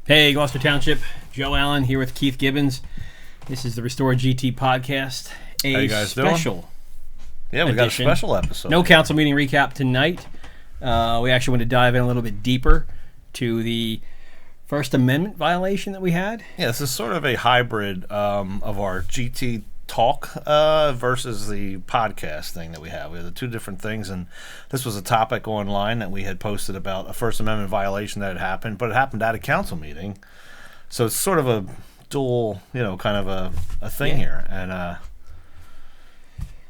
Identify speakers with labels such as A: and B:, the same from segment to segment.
A: Hey, Gloucester Township. Joe Allen here with Keith Gibbons. This is the Restore GT podcast.
B: How you guys
A: special
B: doing? Yeah, we got a special episode.
A: No council meeting recap tonight. We actually want to dive in a little bit deeper to the First Amendment violation that we had.
B: Yeah, this is sort of a hybrid of our GT talk versus the podcast thing that we have. We have the two different things, and this was a topic online that we had posted about a First Amendment violation that had happened, but it happened at a council meeting. So it's sort of a dual, kind of a thing here. And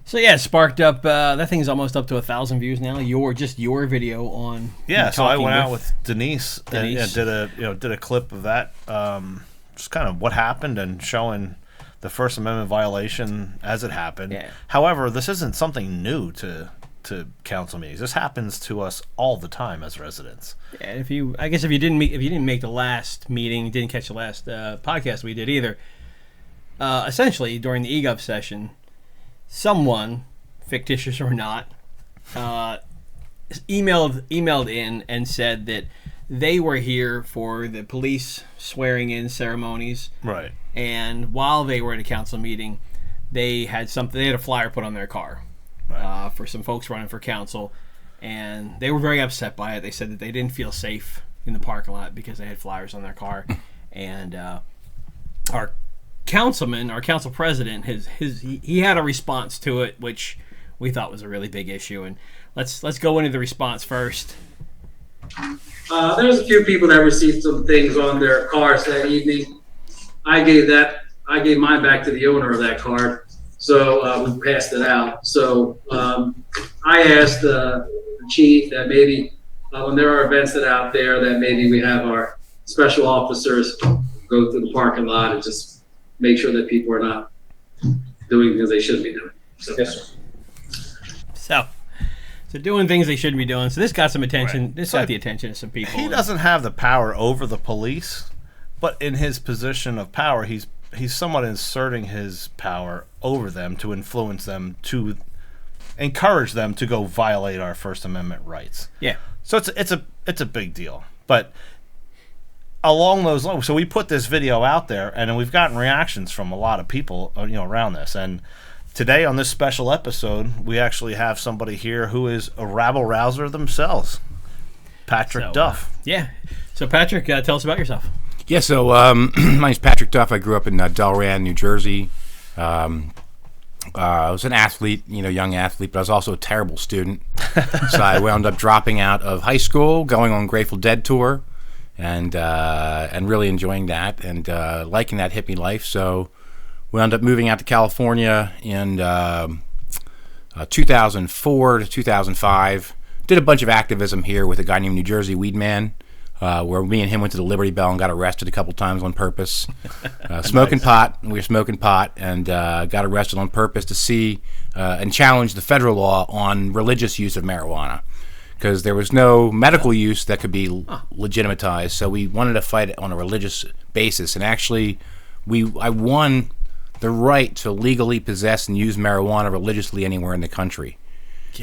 A: so yeah, it sparked up. That thing's almost up to 1,000 views now. Your video on
B: so I went out with Denise. And did a clip of that, just kind of what happened and showing the First Amendment violation as it happened.
A: Yeah.
B: However, this isn't something new to council meetings. This happens to us all the time as residents.
A: Yeah, if you didn't make the last meeting, didn't catch the last podcast we did either. Essentially, during the eGov session, someone, fictitious or not, emailed in and said that they were here for the police swearing-in ceremonies.
B: Right.
A: And while they were at a council meeting, they had a flyer put on their car.
B: Right.
A: For some folks running for council, and they were very upset by it. They said that they didn't feel safe in the parking lot because they had flyers on their car. And our council president, he had a response to it, which we thought was a really big issue. And let's go into the response first.
C: There's a few people that received some things on their cars that evening. I gave mine back to the owner of that car, so we passed it out. So I asked the chief that maybe when there are events that are out there, that maybe we have our special officers go through the parking lot and just make sure that people are not doing things they shouldn't be doing. So, yes, sir.
A: So doing things they shouldn't be doing. So this got some attention.
B: Right.
A: This got the attention of some people.
B: He doesn't have the power over the police, but in his position of power, he's somewhat inserting his power over them to influence them, to encourage them to go violate our First Amendment rights.
A: Yeah.
B: So it's a big deal. But along those lines, so we put this video out there, and we've gotten reactions from a lot of people, around this. And today on this special episode, we actually have somebody here who is a rabble-rouser themselves, Patrick Duff.
A: Yeah. So Patrick, tell us about yourself.
D: Yeah, so my name's Patrick Duff. I grew up in Delran, New Jersey. I was an athlete, young athlete, but I was also a terrible student. So I wound up dropping out of high school, going on Grateful Dead tour, and really enjoying that and liking that hippie life. So we wound up moving out to California in 2004 to 2005. Did a bunch of activism here with a guy named New Jersey Weed Man. Where me and him went to the Liberty Bell and got arrested a couple times on purpose. Smoking pot. We were smoking pot and got arrested on purpose to see and challenge the federal law on religious use of marijuana, because there was no medical use that could be legitimatized. So we wanted to fight it on a religious basis. And actually, I won the right to legally possess and use marijuana religiously anywhere in the country.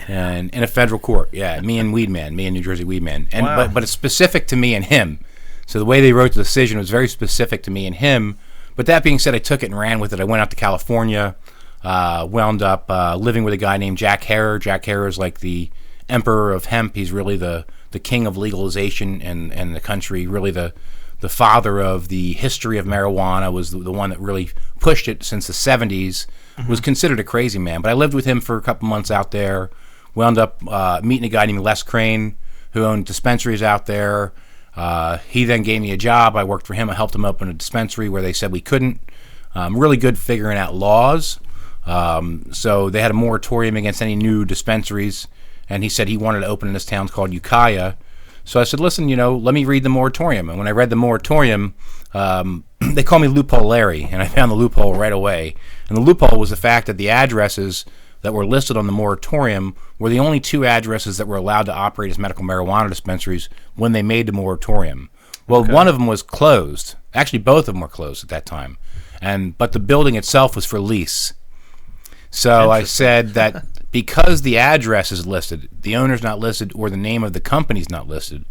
D: And in a federal court, me and New Jersey Weed Man, and
B: wow.
D: but it's specific to me and him. So the way they wrote the decision was very specific to me and him. But that being said, I took it and ran with it. I went out to California, wound up living with a guy named Jack Herer. Jack Herer is like the emperor of hemp. He's really the king of legalization in the country. Really the father of the history of marijuana. Was the one that really pushed it since the 70s. Mm-hmm. Was considered a crazy man. But I lived with him for a couple months out there. Wound up meeting a guy named Les Crane, who owned dispensaries out there. He then gave me a job. I worked for him. I helped him open a dispensary where they said we couldn't. Really good figuring out laws. So they had a moratorium against any new dispensaries, and he said he wanted to open in this town called Ukiah. So I said, listen, let me read the moratorium. And when I read the moratorium, they call me Loophole Larry, and I found the loophole right away. And the loophole was the fact that the addresses that were listed on the moratorium were the only two addresses that were allowed to operate as medical marijuana dispensaries when they made the moratorium. Well, one of them was closed. Actually, both of them were closed at that time. But the building itself was for lease. So I said that because the address is listed, the owner's not listed, or the name of the company's not listed,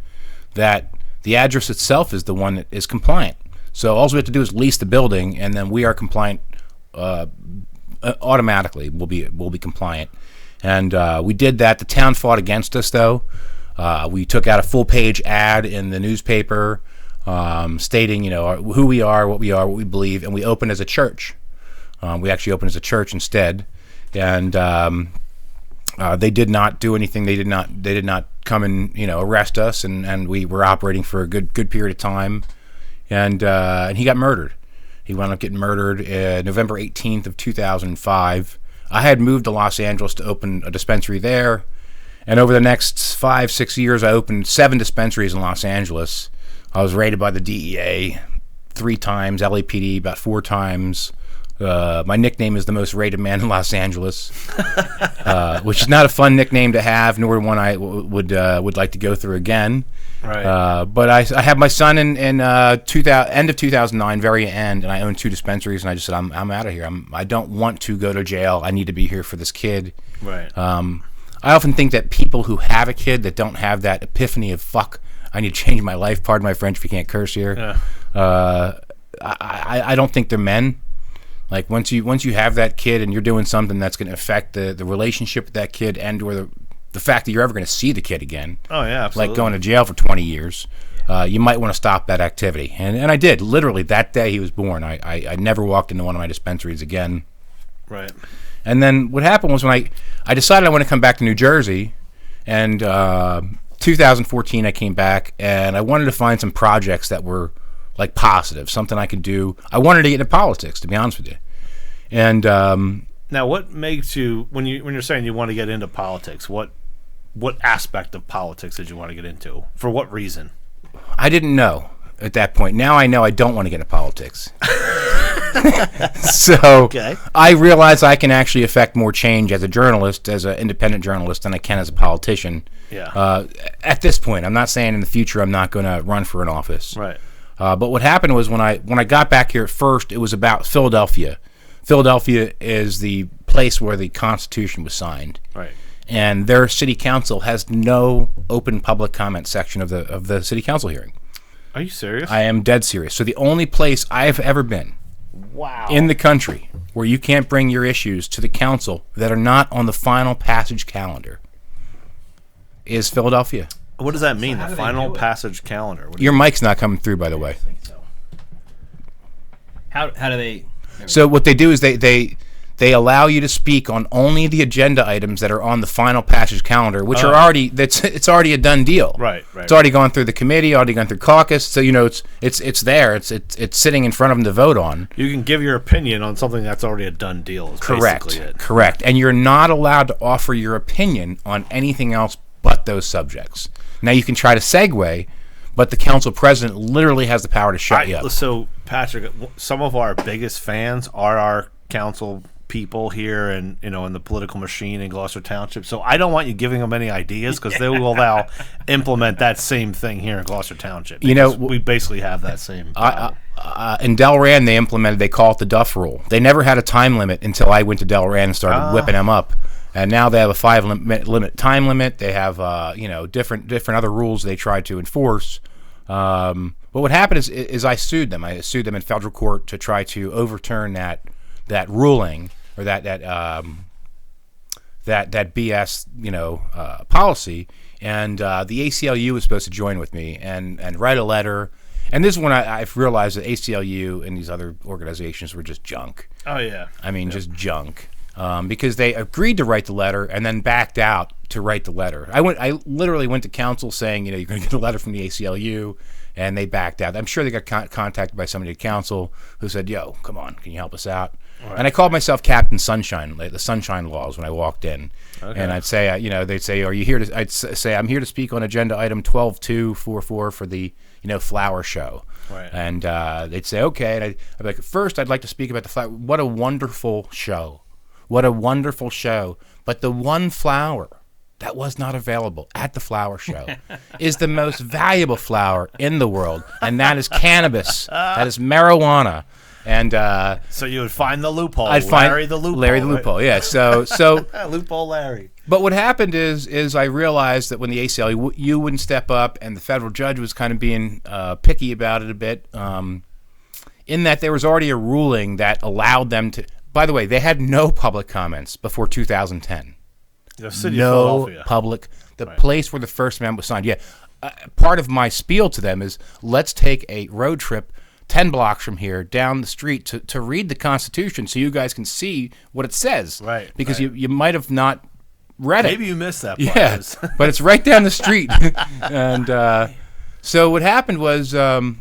D: that The address itself is the one that is compliant. So all we have to do is lease the building, and then we are compliant automatically. We'll be compliant. And we did that. The town fought against us, though. We took out a full-page ad in the newspaper stating, who we are, what we believe, and we opened as a church. We actually opened as a church instead, and they did not do anything. They did not come and arrest us, and we were operating for a good period of time, and he got murdered. He wound up getting murdered November 18th of 2005. I had moved to Los Angeles to open a dispensary there, and over the next 5-6 years, I opened 7 dispensaries in Los Angeles. I was raided by the DEA 3 times, LAPD about 4 times. My nickname is the most rated man in Los Angeles, which is not a fun nickname to have, nor one I would like to go through again.
B: Right.
D: But I had my son in end of 2009, very end, and I owned 2 dispensaries, and I just said, I'm out of here. I don't want to go to jail. I need to be here for this kid.
B: Right.
D: I often think that people who have a kid that don't have that epiphany of, fuck, I need to change my life, pardon my French if you can't curse here, I don't think they're men. Like once you have that kid and you're doing something that's going to affect the relationship with that kid and or the fact that you're ever going to see the kid again.
B: Oh yeah, absolutely.
D: Like going to jail for 20 years, you might want to stop that activity. And I did. Literally that day he was born, I never walked into one of my dispensaries again.
B: Right.
D: And then what happened was when I decided I want to come back to New Jersey, and 2014 I came back and I wanted to find some projects that were like positive, something I could do. I wanted to get into politics, to be honest with you. And
B: now, what makes you when you're saying you want to get into politics? What aspect of politics did you want to get into? For what reason?
D: I didn't know at that point. Now I know I don't want to get into politics. So
B: okay.
D: I realize I can actually affect more change as a journalist, as an independent journalist, than I can as a politician.
B: Yeah.
D: At this point, I'm not saying in the future I'm not going to run for an office.
B: Right.
D: But what happened was when I got back here at first, it was about Philadelphia. Philadelphia is the place where the Constitution was signed.
B: Right.
D: And their city council has no open public comment section of the city council hearing.
B: Are you serious?
D: I am dead serious. So the only place I've ever been in the country where you can't bring your issues to the council that are not on the final passage calendar is Philadelphia.
B: What does that mean?
A: So how
B: The
A: do they
B: final
A: do it?
B: passage calendar. What do
D: Your mic's not coming through, by the way.
A: I think so. How do they?
D: So what they do is they allow you to speak on only the agenda items that are on the final passage calendar, which are already it's already a done deal.
B: Right.
D: It's already gone through the committee, already gone through caucus. So it's there. It's sitting in front of them to vote on.
B: You can give your opinion on something that's already a done deal. Is basically it.
D: Correct. And you're not allowed to offer your opinion on anything else but those subjects. Now you can try to segue, but the council president literally has the power to shut you up.
B: So, Patrick, some of our biggest fans are our council people here and in the political machine in Gloucester Township. So I don't want you giving them any ideas because they will now implement that same thing here in Gloucester Township. We basically have that same.
D: In Delran, they call it the Duff rule. They never had a time limit until I went to Delran and started whipping them up. And now they have a 5-minute time limit. They have different other rules they try to enforce. But what happened is I sued them. I sued them in federal court to try to overturn that ruling or that BS policy. And the ACLU was supposed to join with me and write a letter. And this is when I've realized that ACLU and these other organizations were just junk.
B: Oh yeah,
D: I mean just junk. Because they agreed to write the letter and then backed out to write the letter. I literally went to council saying, you're going to get a letter from the ACLU, and they backed out. I'm sure they got contacted by somebody at council who said, "Yo, come on, can you help us out?" Right. And I called myself Captain Sunshine, like the Sunshine Laws, when I walked in. Okay. And I'd say, they'd say, "Are you here to?" I'd say, "I'm here to speak on agenda item 12244 for the flower show."
B: Right.
D: And they'd say, "Okay." And I'd be like, "First, I'd like to speak about the flower. What a wonderful show." What a wonderful show. But the one flower that was not available at the flower show is the most valuable flower in the world, and that is cannabis. That is marijuana. And
B: so you would find the loophole.
D: I'd find
B: Larry the loophole.
D: Larry the loophole,
B: right?
D: yeah. So
B: Loophole Larry.
D: But what happened is I realized that when the ACLU wouldn't step up, and the federal judge was kind of being picky about it a bit, in that there was already a ruling that allowed them to. By the way, they had no public comments before 2010.
B: The city of
D: No
B: Philadelphia.
D: public. The
B: Right.
D: place where the First Amendment was signed. Yeah, part of my spiel to them is let's take a road trip 10 blocks from here down the street to read the Constitution so you guys can see what it says.
B: Right,
D: Because
B: right.
D: you might have not read it.
B: Maybe you missed that part.
D: Yeah, but it's right down the street. And so what happened was I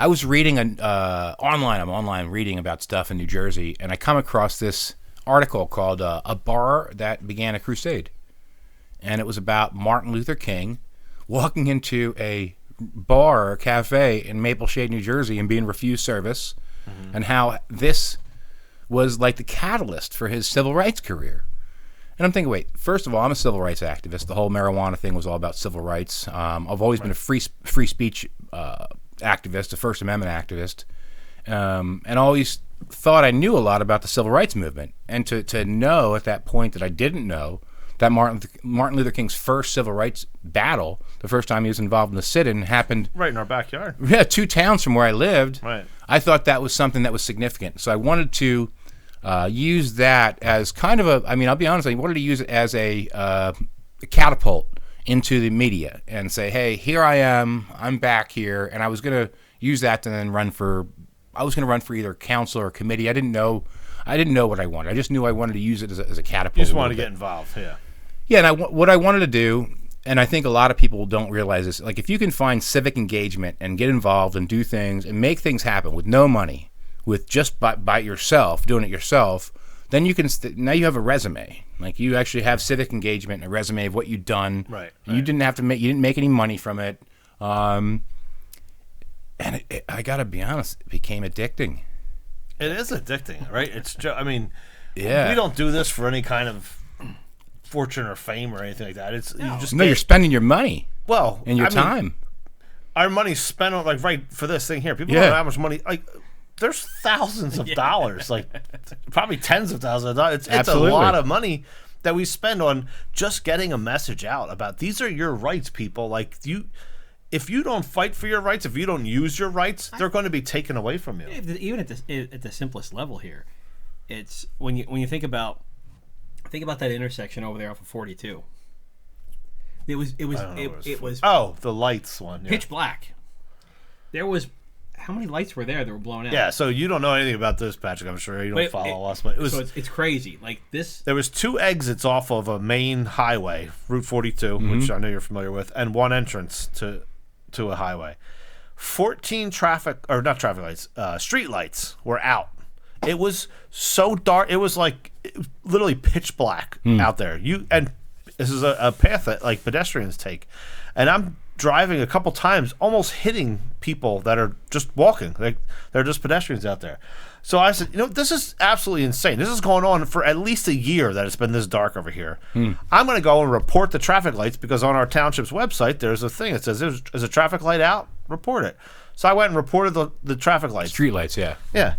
D: was reading online. I'm online reading about stuff in New Jersey, and I come across this article called "A Bar That Began a Crusade," and it was about Martin Luther King walking into a bar or cafe in Maple Shade, New Jersey, and being refused service, and how this was like the catalyst for his civil rights career. And I'm thinking, wait, first of all, I'm a civil rights activist. The whole marijuana thing was all about civil rights. I've always been a free speech activist, a First Amendment activist, and always thought I knew a lot about the civil rights movement. And to know at that point that I didn't know that Martin Luther King's first civil rights battle, the first time he was involved in the sit-in, happened
B: Right in our backyard.
D: 2 towns from where I lived.
B: Right.
D: I thought that was something that was significant. So I wanted to use that as kind of a, I mean, I'll be honest, I wanted to use it as a catapult into the media and say, hey, here I am, I'm back here. And I was going to use that to then run for either council or committee. I didn't know what I wanted. I just knew I wanted to use it as a catapult.
B: You just wanted to get involved, yeah.
D: Yeah, and what I wanted to do, and I think a lot of people don't realize this, like if you can find civic engagement and get involved and do things and make things happen with no money, with just by yourself, doing it yourself, then you can now you have a resume. Like you actually have civic engagement and a resume of what you've done.
B: Right.
D: You didn't make any money from it. And I got to be honest, it became addicting.
B: It is addicting, right? I mean,
D: Yeah.
B: we don't do this for any kind of fortune or fame or anything like that. It's you just
D: You're spending your money and your
B: I mean,
D: time.
B: our money's spent on right for this thing here. People
D: Yeah.
B: don't know how much money. Like, there's thousands of dollars, like probably tens of thousands of dollars. It's
D: Absolutely.
B: a lot of money that we spend on just getting a message out about these are your rights, people. Like if you don't fight for your rights, if you don't use your rights, they're going to be taken away from you.
A: Even at the simplest level here, it's when you think about that intersection over there off of 42. It was
B: The lights one. Yeah.
A: pitch black. There was how many lights were there that were blown out?
B: Yeah, so you don't know anything about this, Patrick. I'm sure you don't follow us, but it was.
A: So it's crazy. Like this.
B: There was 2 exits off of a main highway, Route 42, which I know you're familiar with, and 1 entrance to a highway. 14 street lights were out. It was so dark. It was like literally pitch black out there. And this is a path that like pedestrians take, and I'm driving a couple times, almost hitting people that are just walking. Like they're just pedestrians out there. So I said, this is absolutely insane. This is going on for at least a year that it's been this dark over here. I'm going to go and report the traffic lights because on our township's website, there's a thing that says, is a traffic light out? Report it. So I went and reported the traffic lights.
D: Street lights, yeah.
B: Yeah.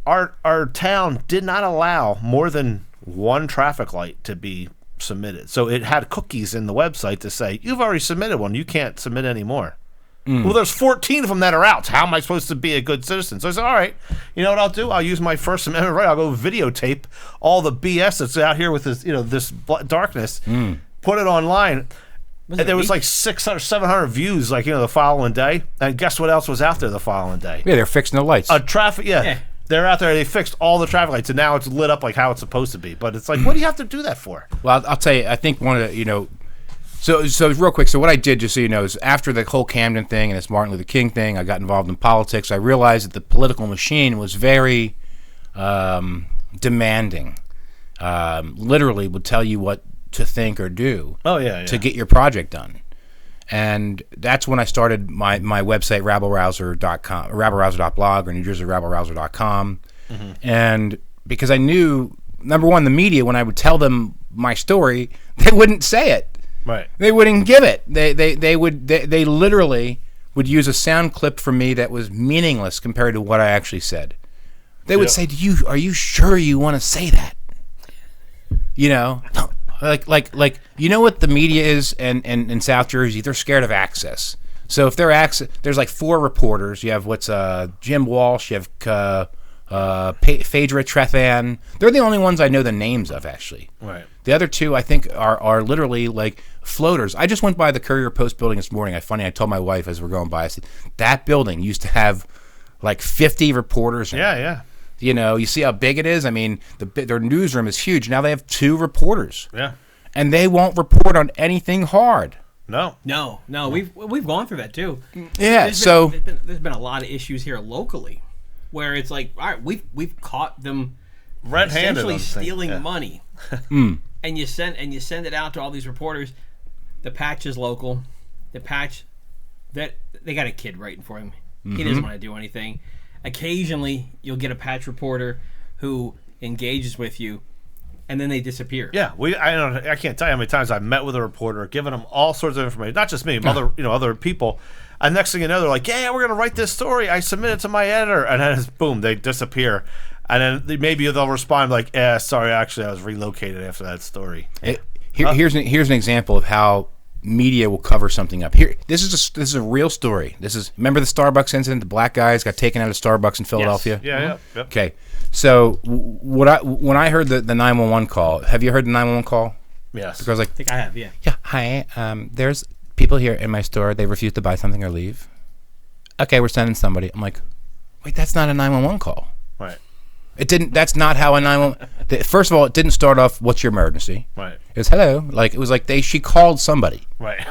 B: Our town did not allow more than 1 traffic light to be submitted. So it had cookies in the website to say, you've already submitted one. You can't submit any more. Well, there's 14 of them that are out. How am I supposed to be a good citizen? So I said, all right, you know what I'll do? I'll use my First Amendment right. I'll go videotape all the BS that's out here with this, this darkness, put it online. And there was like 600, 700 views, like, the following day. And guess what else was out there the following day?
D: Yeah, they're fixing the lights.
B: Yeah. They're out there. They fixed all the traffic lights, and now it's lit up like how it's supposed to be. But it's like, what do you have to do that for?
D: Well, I'll tell you, I think one of the, so real quick, so what I did, just so you know, is after the whole Camden thing and this Martin Luther King thing, I got involved in politics. I realized that the political machine was very demanding. Literally would tell you what to think or do to get your project done. And that's when I started my website, rabblerouser.com, rabblerouser.blog or NewJerseyRabblerouser.com. And because I knew, number one, the media, when I would tell them my story, they wouldn't say it.
B: Right.
D: They wouldn't give it. They literally would use a sound clip from me that was meaningless compared to what I actually said. They would say, "Are you sure you want to say that?" You know, like you know what the media is in South Jersey? They're scared of access. So if there's like 4 reporters. You have Jim Walsh. You have Phaedra Trethan. They're the only ones I know the names of, actually.
B: Right.
D: The other 2 I think are literally like floaters. I just went by the Courier Post building this morning. I told my wife as we're going by, I said, that building used to have like 50 reporters.
B: Yeah.
D: You know, you see how big it is? I mean, their newsroom is huge. Now they have 2 reporters.
B: Yeah.
D: And they won't report on anything hard.
B: No.
A: We've gone through that too.
D: Yeah,
A: there's been a lot of issues here locally, where it's like, all right, we've caught them
B: red-handed,
A: essentially stealing money, and you send it out to all these reporters. The Patch is local. The Patch, that they got a kid writing for him. He doesn't want to do anything. Occasionally, you'll get a Patch reporter who engages with you, and then they disappear.
B: Yeah, I can't tell you how many times I've met with a reporter, given them all sorts of information, not just me, but other people. And next thing you know, they're like, "Yeah, we're gonna write this story. I submit it to my editor," and then boom, they disappear. And then maybe they'll respond like, "Yeah, sorry, actually, I was relocated after that story."
D: Here's an example of how media will cover something up. Here, this is a real story. Remember the Starbucks incident? The black guys got taken out of Starbucks in Philadelphia.
B: Yes. Yeah.
D: Okay. So when I heard the 911 call, have you heard the 911 call?
B: Yes.
A: I
D: Because
A: think I have. Yeah.
D: Yeah. Hi. There's people here in my store. They refuse to buy something or leave. Okay, we're sending somebody. I'm like, wait, that's not a 911 call.
B: Right.
D: It didn't. That's not how a 911. First of all, it didn't start off. What's your emergency?
B: Right.
D: It was hello. Like it was like she called somebody.
B: Right.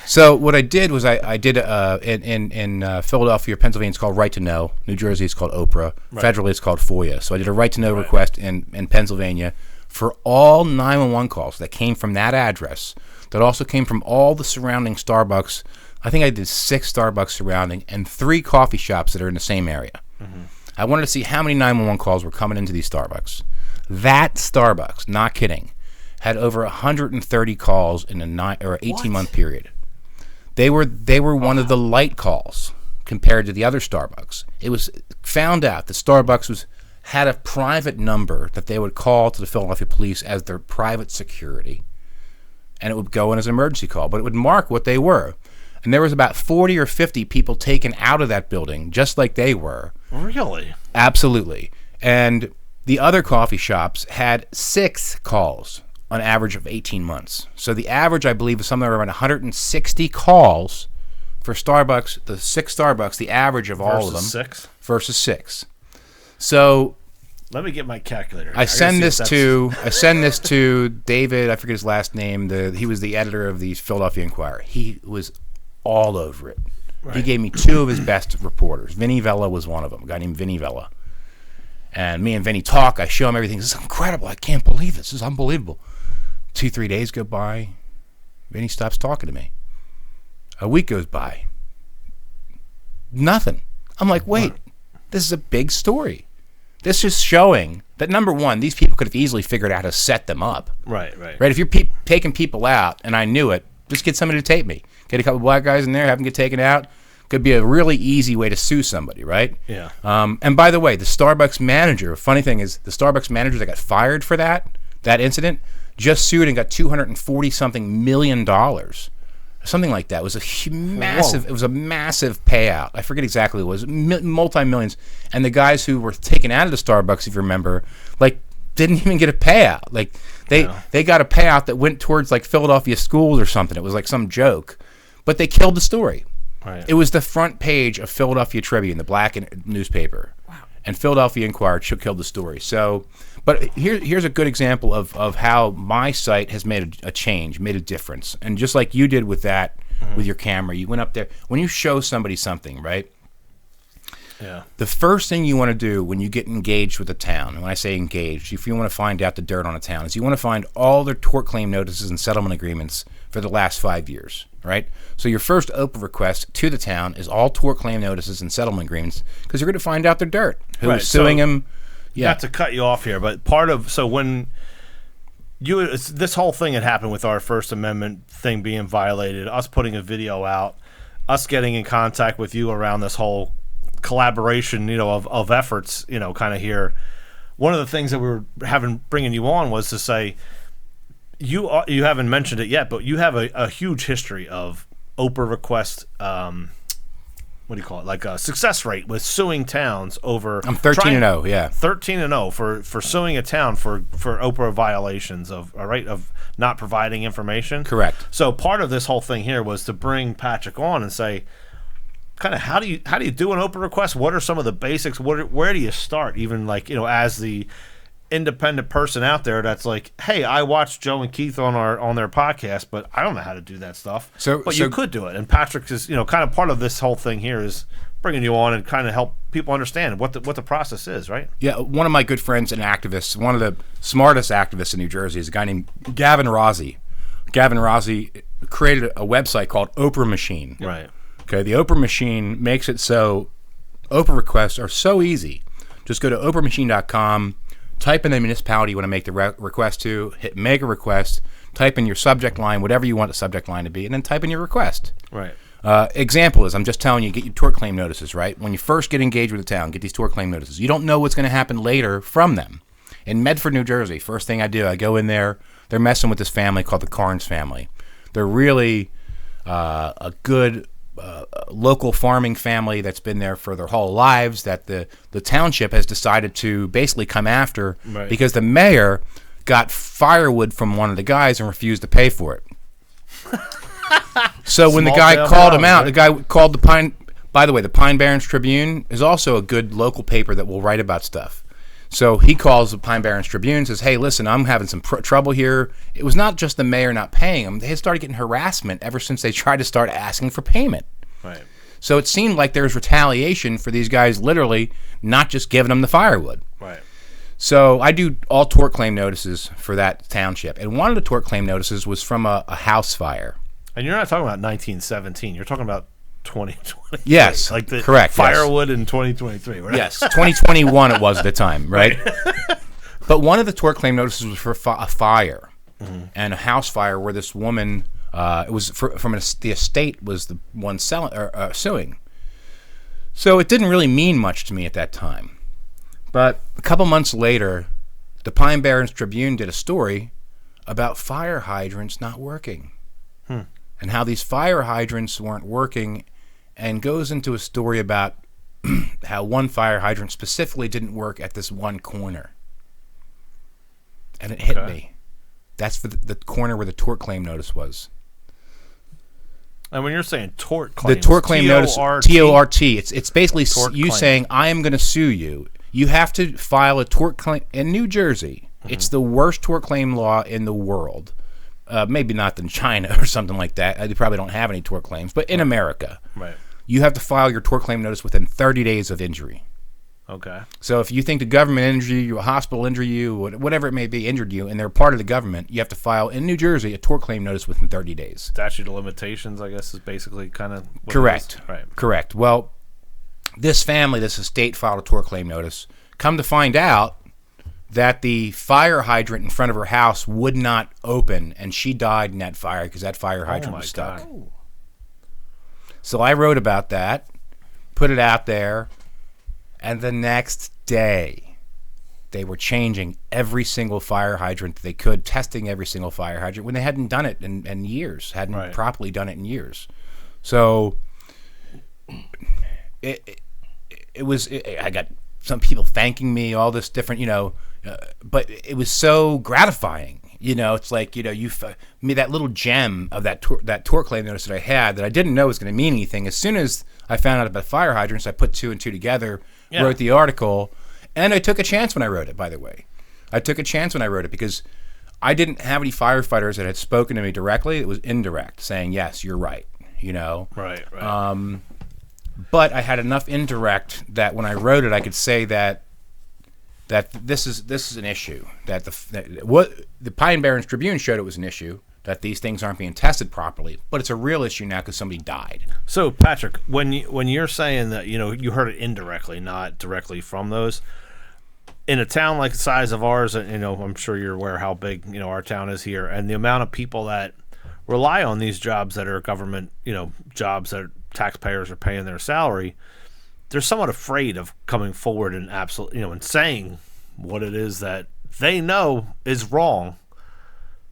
D: So what I did was I did in Philadelphia, Pennsylvania, it's called Right to Know. New Jersey, it's called Oprah.
B: Right.
D: Federally, it's called FOIA. So I did a Right to Know request in Pennsylvania for all 911 calls that came from that address. That also came from all the surrounding Starbucks. I think I did 6 Starbucks surrounding and 3 coffee shops that are in the same area. Mm-hmm. I wanted to see how many 911 calls were coming into these Starbucks. That Starbucks, not kidding, had over 130 calls in a 18-month period. They were one of the light calls compared to the other Starbucks. It was found out that Starbucks had a private number that they would call to the Philadelphia police as their private security, and it would go in as an emergency call, but it would mark what they were. And there was about 40 or 50 people taken out of that building, just like they were.
B: Really?
D: Absolutely. And the other coffee shops had 6 calls on average of 18 months. So the average, I believe, is somewhere around 160 calls for Starbucks, the 6 Starbucks, the average of all of them. Versus 6. So
B: let me get my calculator.
D: I send this to David, I forget his last name. He was the editor of the Philadelphia Inquirer. He was all over it. Right. He gave me 2 of his best reporters. Vinny Vella was one of them, a guy named Vinny Vella. And me and Vinny talk. I show him everything. This is incredible. I can't believe this. This is unbelievable. 2-3 days go by. Vinny stops talking to me. A week goes by. Nothing. I'm like, wait, this is a big story. This is showing that, number one, these people could have easily figured out how to set them up.
B: Right.
D: If you're taking people out, and I knew it, just get somebody to tape me. Get a couple of black guys in there, have them get taken out. Could be a really easy way to sue somebody, right?
B: Yeah.
D: And by the way, the Starbucks manager, funny thing is, the Starbucks manager that got fired for that incident, just sued and got $240-something million. Something like that. It was a massive. Whoa. It was a massive payout. I forget exactly what it was. Multi-millions. And the guys who were taken out of the Starbucks, if you remember, didn't even get a payout. They got a payout that went towards Philadelphia schools or something. It was like some joke, but they killed the story.
B: Right.
D: It was the front page of Philadelphia Tribune, the black newspaper. Wow. And Philadelphia Inquirer killed the story. So, but here's a good example of how my site has made a change, made a difference. And just like you did with that, with your camera, you went up there. When you show somebody something, right?
B: Yeah.
D: The first thing you want to do when you get engaged with a town, and when I say engaged, if you want to find out the dirt on a town, is you want to find all their tort claim notices and settlement agreements for the last 5 years, right? So your first open request to the town is all tort claim notices and settlement agreements, because you're going to find out their dirt. Who's suing them? Yeah.
B: Not to cut you off here, but when this whole thing had happened with our First Amendment thing being violated, us putting a video out, us getting in contact with you around this whole collaboration, of efforts, kind of here. one of the things that we were bringing you on was to say you haven't mentioned it yet, but you have a huge history of Oprah request. What do you call it? Like a success rate with suing towns over.
D: I'm 13-0. Yeah,
B: 13-0 for suing a town for Oprah violations of not providing information.
D: Correct.
B: So part of this whole thing here was to bring Patrick on and say, kind of how do you do an Oprah request? What are some of the basics? Where do you start? Even like as the independent person out there that's like, hey, I watched Joe and Keith on their podcast, but I don't know how to do that stuff. But you could do it. And Patrick is kind of part of this whole thing here is bringing you on and kind of help people understand what the process is, right?
D: Yeah, one of my good friends and activists, one of the smartest activists in New Jersey, is a guy named Gavin Rossi. Gavin Rossi created a website called Oprah Machine.
B: Right.
D: Okay, the Oprah Machine makes it so Oprah requests are so easy. Just go to oprahmachine.com. Type in the municipality you want to make the request to, hit make a request, type in your subject line, whatever you want the subject line to be, and then type in your request.
B: Right.
D: Example is, I'm just telling you, get your tort claim notices, right? When you first get engaged with the town, get these tort claim notices. You don't know what's going to happen later from them. In Medford, New Jersey, first thing I do, I go in there, they're messing with this family called the Carnes family. They're really a good local farming family that's been there for their whole lives that the township has decided to basically come after because the mayor got firewood from one of the guys and refused to pay for it. So when the guy called him out, the guy called the Pine. By the way, the Pine Barrens Tribune is also a good local paper that will write about stuff. So he calls the Pine Barrens Tribune and says, hey, listen, I'm having some trouble here. It was not just the mayor not paying them. They had started getting harassment ever since they tried to start asking for payment.
B: Right.
D: So it seemed like there was retaliation for these guys literally not just giving them the firewood.
B: Right.
D: So I do all tort claim notices for that township. And one of the tort claim notices was from a house fire.
B: And you're not talking about 1917. You're talking about 2020.
D: Yes,
B: like the
D: correct.
B: Firewood in 2023. Right?
D: Yes, 2021 it was at the time, right? But one of the tort claim notices was for a fire, and a house fire where this woman, it was the estate was the one suing. So it didn't really mean much to me at that time. But a couple months later, the Pine Barrens Tribune did a story about fire hydrants not working. And how these fire hydrants weren't working, and goes into a story about how one fire hydrant specifically didn't work at this one corner. And it hit me. That's for the corner where the tort claim notice was.
B: And when you're saying tort claim,
D: the tort claim notice, T-O-R-T, it's basically you
B: claim.
D: saying, I am going to sue you. You have to file a tort claim in New Jersey. It's the worst tort claim law in the world. Maybe not in China or something like that. They probably don't have any tort claims. But in America, you have to file your tort claim notice within 30 days of injury.
B: Okay.
D: So if you think the government injured you, a hospital injured you, whatever it may be, injured you, and they're part of the government, you have to file in New Jersey a tort claim notice within 30 days.
B: Statute of limitations, I guess, is basically kind of what
D: correct.
B: It is. Right.
D: Correct. Well, this family, this estate, filed a tort claim notice. Come to find out that the fire hydrant in front of her house would not open, and she died in that fire because that fire hydrant was stuck.
B: God.
D: So I wrote about that, put it out there, and the next day they were changing every single fire hydrant that they could, testing every single fire hydrant when they hadn't done it in years, hadn't properly done it in years. So I got some people thanking me, all this different, but it was so gratifying. It's like, me that little gem of that tort claim notice that I had that I didn't know was going to mean anything. As soon as I found out about fire hydrants, I put two and two together, wrote the article, and I took a chance when I wrote it, by the way. I took a chance when I wrote it because I didn't have any firefighters that had spoken to me directly. It was indirect, saying, yes, you're right,
B: Right.
D: But I had enough indirect that when I wrote it, I could say that this is an issue. That what the Pine Barrens Tribune showed it was an issue, that these things aren't being tested properly. But it's a real issue now because somebody died.
B: So Patrick, when you're saying that you heard it indirectly, not directly from those, in a town like the size of ours, I'm sure you're aware how big our town is here, and the amount of people that rely on these jobs that are government jobs that taxpayers are paying their salary, they're somewhat afraid of coming forward and and saying what it is that they know is wrong.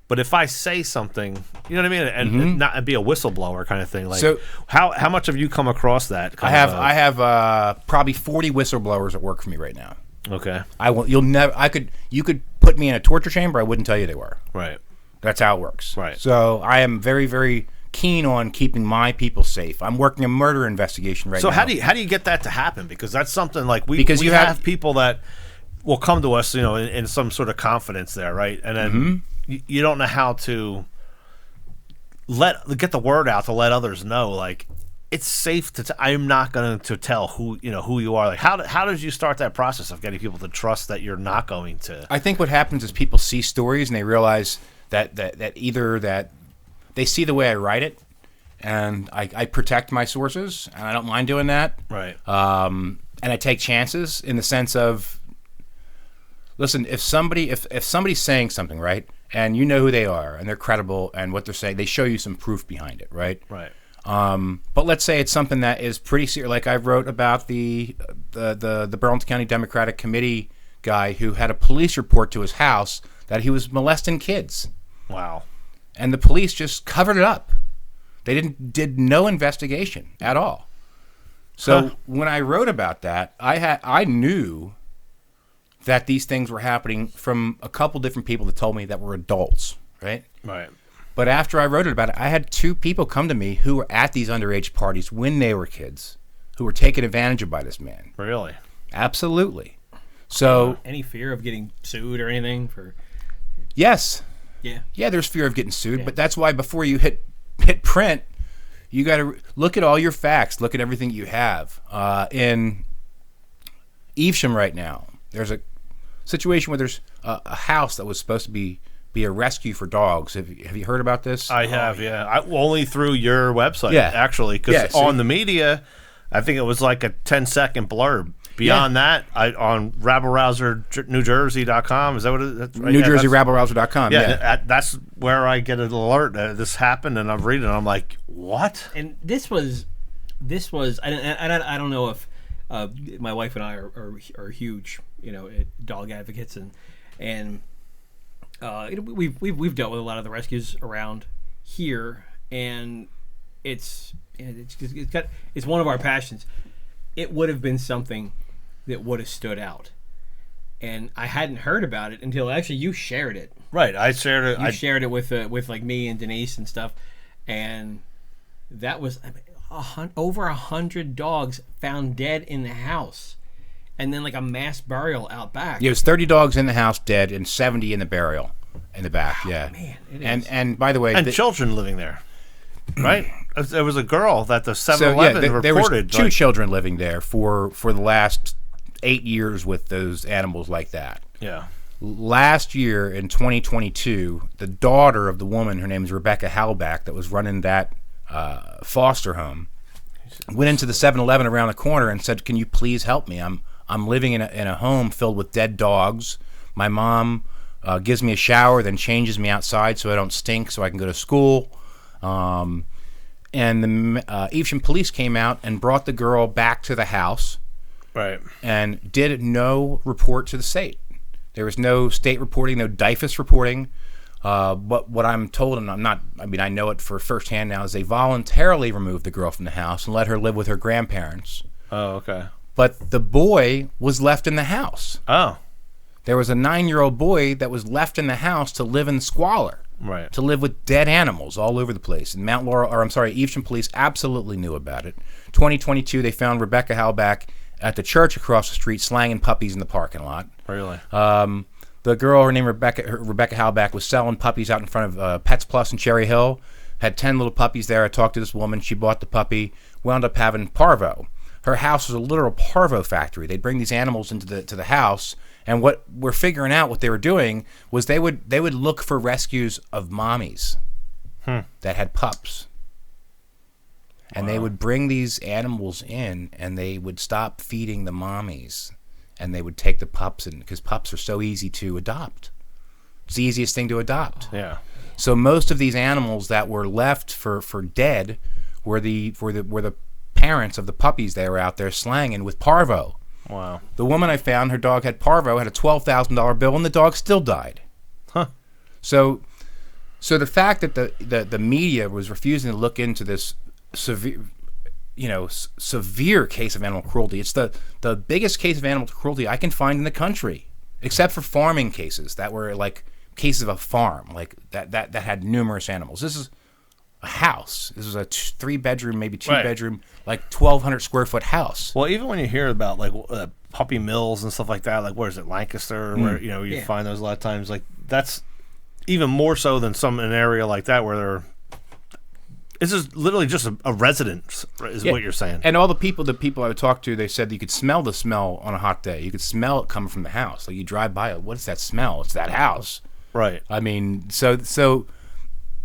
B: But if I say something, you know what I mean, and not be a whistleblower kind of thing, like
D: So-
B: how much have you come across that?
D: I have probably 40 whistleblowers that work for me right now.
B: Okay,
D: You could put me in a torture chamber. I wouldn't tell you they were.
B: right.
D: That's how it works.
B: Right.
D: So I am very, very keen on keeping my people safe. I'm working a murder investigation right now.
B: So how do you get that to happen? Because that's something like we
D: you
B: have people that will come to us, in some sort of confidence there, right? And then you don't know how to get the word out to let others know, like it's safe to. I'm not going to tell who you are. Like how did you start that process of getting people to trust that you're not going to?
D: I think what happens is people see stories and they realize that either that they see the way I write it, and I protect my sources, and I don't mind doing that.
B: Right.
D: And I take chances in the sense of, listen, if somebody's saying something, right, and you know who they are, and they're credible, and what they're saying, they show you some proof behind it, right?
B: Right.
D: But let's say it's something that is pretty serious. Like I wrote about the Burlington County Democratic Committee guy who had a police report to his house that he was molesting kids.
B: Wow.
D: And the police just covered it up. They did no investigation at all. So when I wrote about that, I knew that these things were happening from a couple different people that told me that were adults, right?
B: Right.
D: But after I wrote about it, I had 2 people come to me who were at these underage parties when they were kids, who were taken advantage of by this man.
B: Really?
D: Absolutely. So
A: Any fear of getting sued or anything for?
D: yes.
A: Yeah.
D: There's fear of getting sued, but that's why before you hit print, you got to look at all your facts, look at everything you have. In Evesham right now, there's a situation where there's a house that was supposed to be a rescue for dogs. Have you heard about this?
B: I have, yeah. Only through your website,
D: Yeah.
B: actually, because
D: Yeah, so
B: on the media, I think it was like a 10-second blurb. Beyond that, on rabblerouser.newjersey.com, is that what it is? Right?
D: NewJerseyRabblerouser.com.
B: Yeah, that's where I get an alert that this happened, and I'm reading it, and I'm like, what?
A: And this was I don't know if my wife and I are huge dog advocates, and we've dealt with a lot of the rescues around here, and it's one of our passions. It would have been something that would have stood out, and I hadn't heard about it until actually you shared it.
B: Right, I shared it.
A: You shared it with like me and Denise and stuff, and that was over 100 dogs found dead in the house, and then like a mass burial out back.
D: Yeah, it was 30 dogs in the house dead and 70 in the burial in the back. Yeah,
A: man, it is.
D: And by the way,
B: and children living there, right? There was a girl that the 7-Eleven reported.
D: There was 2 children living there for the last 8 years with those animals like that.
B: Yeah.
D: Last year in 2022, the daughter of the woman, her name is Rebecca Halbach, that was running that foster home, went into the 7-Eleven around the corner and said, "Can you please help me? I'm living in a home filled with dead dogs. My mom gives me a shower, then changes me outside so I don't stink, so I can go to school." And the Evesham police came out and brought the girl back to the house,
B: right,
D: and did no report to the state. There was no state reporting, no DIFUS reporting. But what I'm told, and I know it for firsthand now, is they voluntarily removed the girl from the house and let her live with her grandparents.
B: Oh, okay.
D: But the boy was left in the house.
B: Oh.
D: There was a 9-year-old boy that was left in the house to live in squalor.
B: Right.
D: To live with dead animals all over the place. And Evesham police absolutely knew about it. 2022, they found Rebecca Halbach at the church across the street slanging puppies in the parking lot.
B: Really?
D: The girl, her name Rebecca Halbach, was selling puppies out in front of Pets Plus in Cherry Hill. Had 10 little puppies there. I talked to this woman. She bought the puppy. Wound up having parvo. Her house was a literal parvo factory. They'd bring these animals into the house, and what we're figuring out what they were doing was they would look for rescues of mommies that had pups. And they would bring these animals in, and they would stop feeding the mommies, and they would take the pups in, because pups are so easy to adopt. It's the easiest thing to adopt.
B: Yeah.
D: So most of these animals that were left for dead were the parents of the puppies they were out there slanging with parvo.
B: Wow.
D: The woman I found, her dog had parvo, had a $12,000 bill, and the dog still died.
B: Huh.
D: So the fact that the media was refusing to look into this severe case of animal cruelty, it's the biggest case of animal cruelty I can find in the country, except for farming cases that were like cases of a farm, like that had numerous animals. This is a house. This is a 3-bedroom, maybe 2-bedroom, like 1,200 square foot house.
B: Well, even when you hear about like puppy mills and stuff like that, like where is it, Lancaster, where you find those a lot of times, like that's even more so than an area like that where this is literally just a residence, is what you're saying.
D: And all the people I would talk to, they said you could smell the smell on a hot day. You could smell it coming from the house. Like you drive by it, what is that smell? It's that house.
B: Right.
D: I mean, so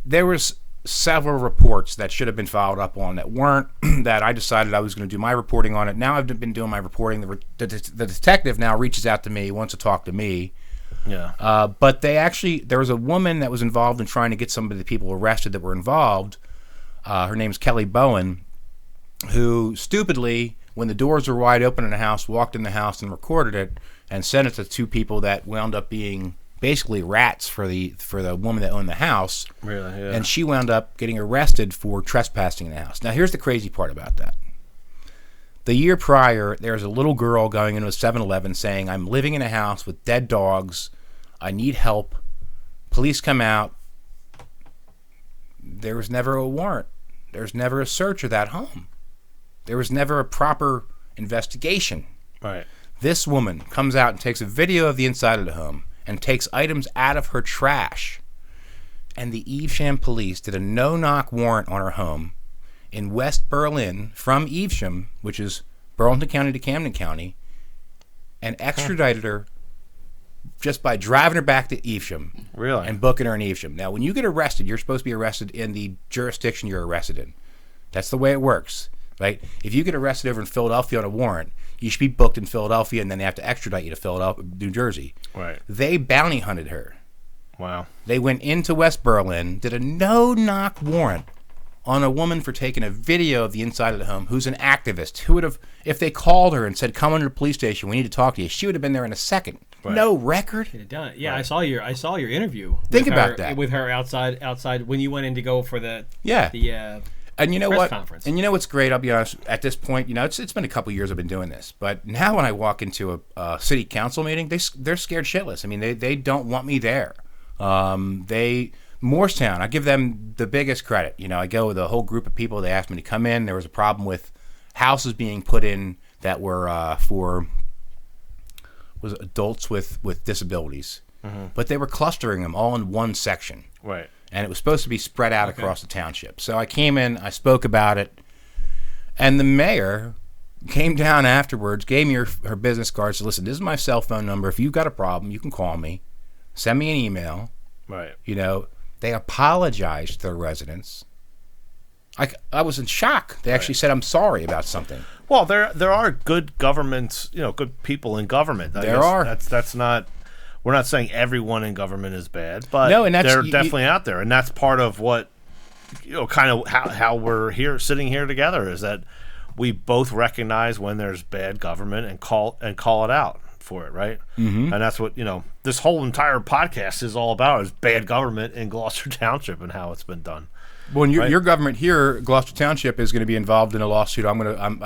D: there was several reports that should have been followed up on that weren't, that I decided I was going to do my reporting on it. Now I've been doing my reporting. The detective now reaches out to me, wants to talk to me.
B: Yeah.
D: But there was a woman that was involved in trying to get some of the people arrested that were involved. Her name's Kelly Bowen, who stupidly, when the doors were wide open in the house, walked in the house and recorded it and sent it to 2 people that wound up being basically rats for the woman that owned the house.
B: Really, yeah.
D: And she wound up getting arrested for trespassing in the house. Now, here's the crazy part about that. The year prior, there was a little girl going into a 7-Eleven saying, I'm living in a house with dead dogs. I need help. Police come out. There was never a warrant. There was never a search of that home. There was never a proper investigation.
B: Right.
D: This woman comes out and takes a video of the inside of the home and takes items out of her trash. And the Evesham police did a no-knock warrant on her home in West Berlin from Evesham, which is Burlington County to Camden County, and extradited her just by driving her back to Evesham.
B: Really?
D: And booking her in Evesham. Now, when you get arrested, you're supposed to be arrested in the jurisdiction you're arrested in. That's the way it works, right? If you get arrested over in Philadelphia on a warrant, you should be booked in Philadelphia, and then they have to extradite you to Philadelphia, New Jersey.
B: Right.
D: They bounty hunted her.
B: Wow.
D: They went into West Berlin, did a no-knock warrant on a woman for taking a video of the inside of the home who's an activist, who would have, if they called her and said, come into the police station, we need to talk to you, she would have been there in a second.
B: Right.
D: No record.
A: Could have done it. Yeah,
B: Right.
A: I saw your interview.
D: Think
A: with
D: about
A: her,
D: that.
A: with her outside when you went in to go for the
D: And you know
A: press
D: what?
A: conference.
D: And you know what's great? I'll be honest. At this point, it's been a couple years I've been doing this, but now when I walk into a city council meeting, they're scared shitless. I mean, they don't want me there. Morristown, I give them the biggest credit. I go with a whole group of people. They asked me to come in. There was a problem with houses being put in that were for adults with disabilities, but they were clustering them all in one section.
B: Right.
D: And it was supposed to be spread out across the township. So I came in, I spoke about it, and the mayor came down afterwards, gave me her business card, said, listen, this is my cell phone number. If you've got a problem, you can call me. Send me an email.
B: Right.
D: They apologized to the residents. I was in shock. They actually said, I'm sorry about something.
B: Well, there are good governments, good people in government.
D: There are.
B: That's not. We're not saying everyone in government is bad, but
D: no, and
B: they're definitely out there, and that's part of what kind of how we're sitting here together, is that we both recognize when there's bad government and call it out for it, right? Mm-hmm. And that's what this whole entire podcast is all about, is bad government in Gloucester Township and how it's been done.
D: Well, your government here, Gloucester Township, is going to be involved in a lawsuit. I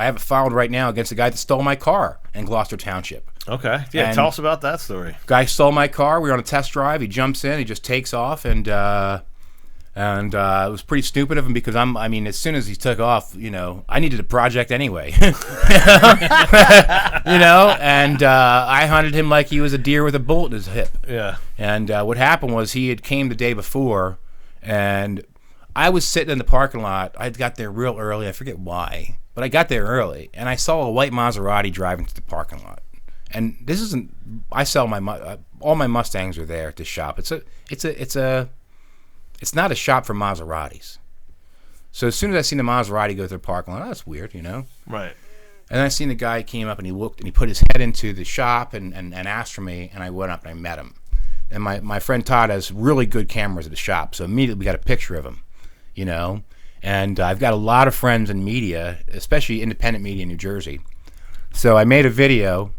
D: have it filed right now against the guy that stole my car in Gloucester Township.
B: Okay, yeah, tell us about that story.
D: Guy stole my car. We were on a test drive. He jumps in. He just takes off, and it was pretty stupid of him because as soon as he took off, I needed a project anyway, and I hunted him like he was a deer with a bullet in his hip.
B: Yeah.
D: And what happened was he had came the day before, and I was sitting in the parking lot. I got there real early. I forget why, but I got there early, and I saw a white Maserati driving to the parking lot. And this isn't. I sell all my Mustangs are there at this shop. It's not a shop for Maseratis. So as soon as I seen the Maserati go through the parking lot, that's weird,
B: Right.
D: And I seen the guy came up and he looked and he put his head into the shop and asked for me, and I went up and I met him. And my friend Todd has really good cameras at the shop, so immediately we got a picture of him, And I've got a lot of friends in media, especially independent media in New Jersey. So I made a video,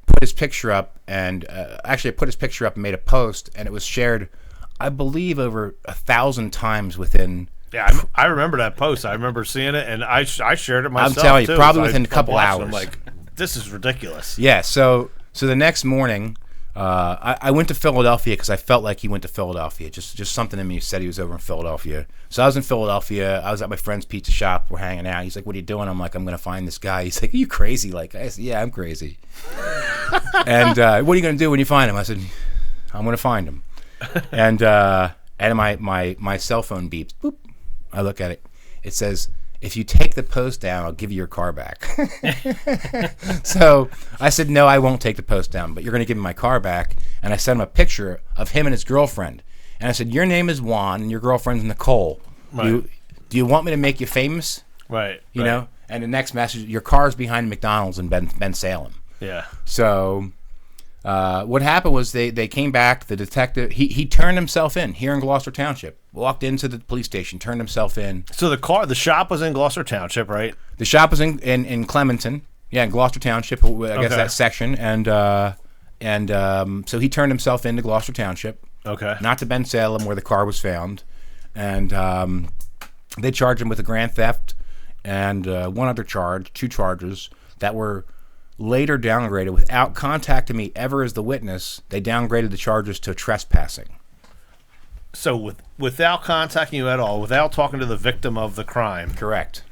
D: put his picture up, and actually I put his picture up and made a post, and it was shared, I believe, over 1,000 times within.
B: Yeah, I remember that post. I remember seeing it, and I shared it myself.
D: I'm telling you,
B: too,
D: probably
B: so
D: within a couple hours.
B: I'm like, this is ridiculous.
D: Yeah. So the next morning, I went to Philadelphia because I felt like he went to Philadelphia. Just something in me said he was over in Philadelphia. So I was in Philadelphia. I was at my friend's pizza shop. We're hanging out. He's like, "What are you doing?" I'm like, "I'm going to find this guy." He's like, "Are you crazy?" Like, I said, "Yeah, I'm crazy." And what are you going to do when you find him? I said, "I'm going to find him." And my cell phone beeps. Boop. I look at it. It says, "If you take the post down, I'll give you your car back." So I said, "No, I won't take the post down, but you're going to give me my car back." And I sent him a picture of him and his girlfriend. And I said, "Your name is Juan and your girlfriend's Nicole.
B: Right.
D: Do you want me to make you famous?"
B: Right.
D: You know? And the next message, "Your car's behind McDonald's in Ben Salem."
B: Yeah.
D: So what happened was they came back. The detective, he turned himself in here in Gloucester Township. Walked into the police station, turned himself in.
B: So the shop was in Gloucester Township, right?
D: The shop was in Clementon. Yeah, in Gloucester Township, I guess that section. And so he turned himself into Gloucester Township.
B: Okay.
D: Not to Ben Salem where the car was found. And they charged him with a grand theft and one other charge, 2 charges that were later downgraded without contacting me ever as the witness. They downgraded the charges to trespassing.
B: So without contacting you at all, without talking to the victim of the crime,
D: Correct.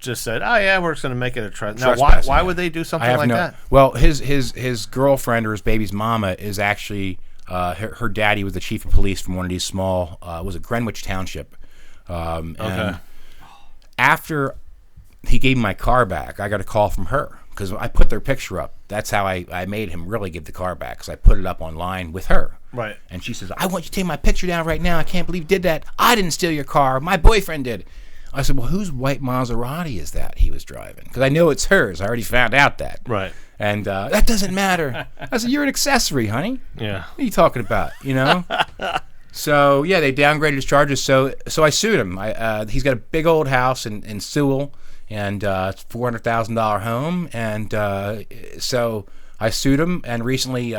B: just said, "Oh yeah, we're just going to make it a
D: Trespassing.
B: Now, why would they do something like that?
D: Well, his girlfriend or his baby's mama is actually her daddy was the chief of police from one of these small was it Greenwich Township. And after he gave me my car back, I got a call from her because I put their picture up. That's how I made him really give the car back, because I put it up online with her.
B: Right.
D: And she says, "I want you to take my picture down right now. I can't believe you did that. I didn't steal your car. My boyfriend did." I said, "Well, whose white Maserati is that he was driving? Because I know it's hers. I already found out that."
B: Right.
D: And that doesn't matter. I said, "You're an accessory, honey.
B: Yeah.
D: What are you talking about? You know?" So yeah, they downgraded his charges. So I sued him. He's got a big old house in Sewell, and it's $400,000 home. And so I sued him, and recently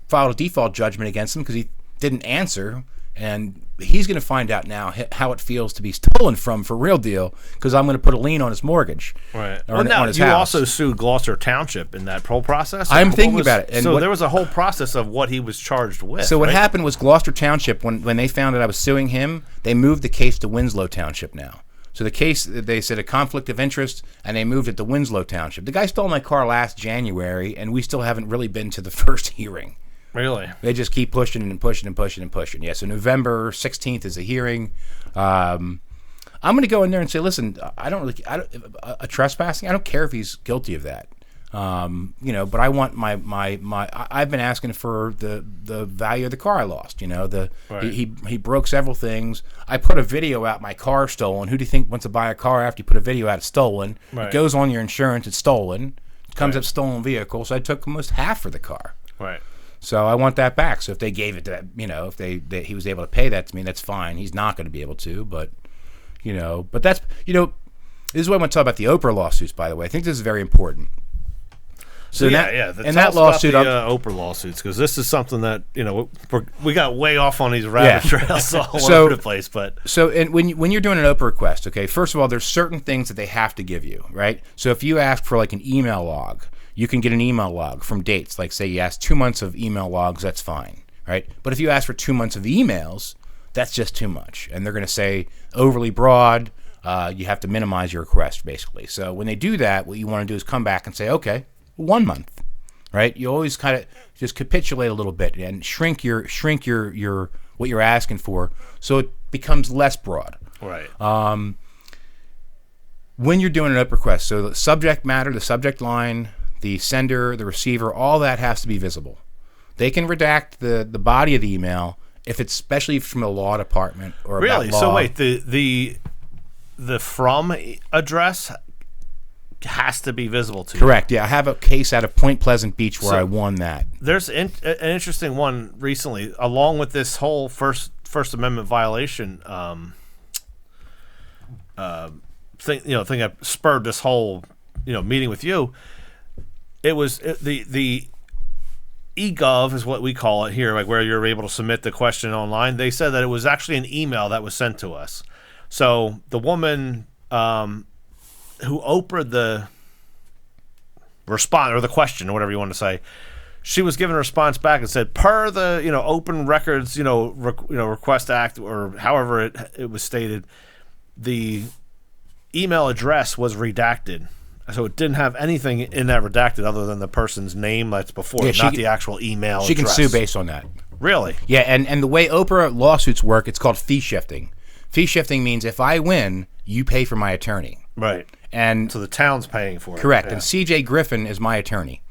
D: filed a default judgment against him because he didn't answer. And he's going to find out now how it feels to be stolen from for real deal, because I'm going to put a lien on his mortgage.
B: Right.
D: On his
B: you
D: house.
B: also sued Gloucester Township in that whole process?
D: I'm thinking about it. And
B: so there was a whole process of what he was charged with.
D: So what
B: right?
D: happened was Gloucester Township, when they found out I was suing him, they moved the case to Winslow Township now. So the case, they said a conflict of interest, and they moved it to Winslow Township. The guy stole my car last January, and we still haven't really been to the first hearing.
B: Really?
D: They just keep pushing and pushing and pushing and pushing. Yeah, so November 16th is a hearing. I'm going to go in there and say, "Listen, a trespassing, I don't care if he's guilty of that. But I want I've been asking for the value of the car I lost.
B: Right.
D: He broke several things. I put a video out, my car stolen. Who do you think wants to buy a car after you put a video out, it's stolen?
B: Right.
D: It goes on your insurance, it's stolen. It comes up stolen vehicle. So I took almost half for the car.
B: Right.
D: So I want that back. So if they gave it to that, if he was able to pay that to me, that's fine. He's not going to be able to, but that's, this is what I want to talk about the Oprah lawsuits, by the way. I think this is very important.
B: So
D: that lawsuit,
B: about the Oprah lawsuits, because this is something that we got way off on these rabbit trails all over the place. But
D: when you're doing an Oprah request, okay, first of all, there's certain things that they have to give you, right? So if you ask for like an email log, you can get an email log from dates. Like say you ask 2 months of email logs, that's fine, right? But if you ask for 2 months of emails, that's just too much, and they're going to say overly broad. You have to minimize your request, basically. So when they do that, what you want to do is come back and say, okay, 1 month, right? You always kind of just capitulate a little bit and shrink your what you're asking for, so it becomes less broad.
B: Right.
D: When you're doing an Oprah request, so the subject matter, the subject line, the sender, the receiver, all that has to be visible. They can redact the body of the email if it's especially from a law department or
B: really.
D: About law.
B: So wait, the from address has to be visible to
D: Correct. Yeah, I have a case out of Point Pleasant Beach where I won that.
B: There's an interesting one recently, along with this whole First Amendment violation thing. Thing that spurred this whole meeting with you. the eGov is what we call it here, like where you're able to submit the question online. They said that it was actually an email that was sent to us. So the woman who opened the response or the question or whatever you want to say, she was given a response back and said, per the Open Records Request Act, or however it was stated, the email address was redacted. So it didn't have anything in that redacted other than the person's name that's before it, not the actual email address.
D: She can sue based on that.
B: Really?
D: Yeah, and the way Oprah lawsuits work, it's called fee shifting. Fee shifting means if I win, you pay for my attorney.
B: Right.
D: And
B: so the town's paying for it.
D: Correct.
B: Yeah.
D: And CJ Griffin is my attorney.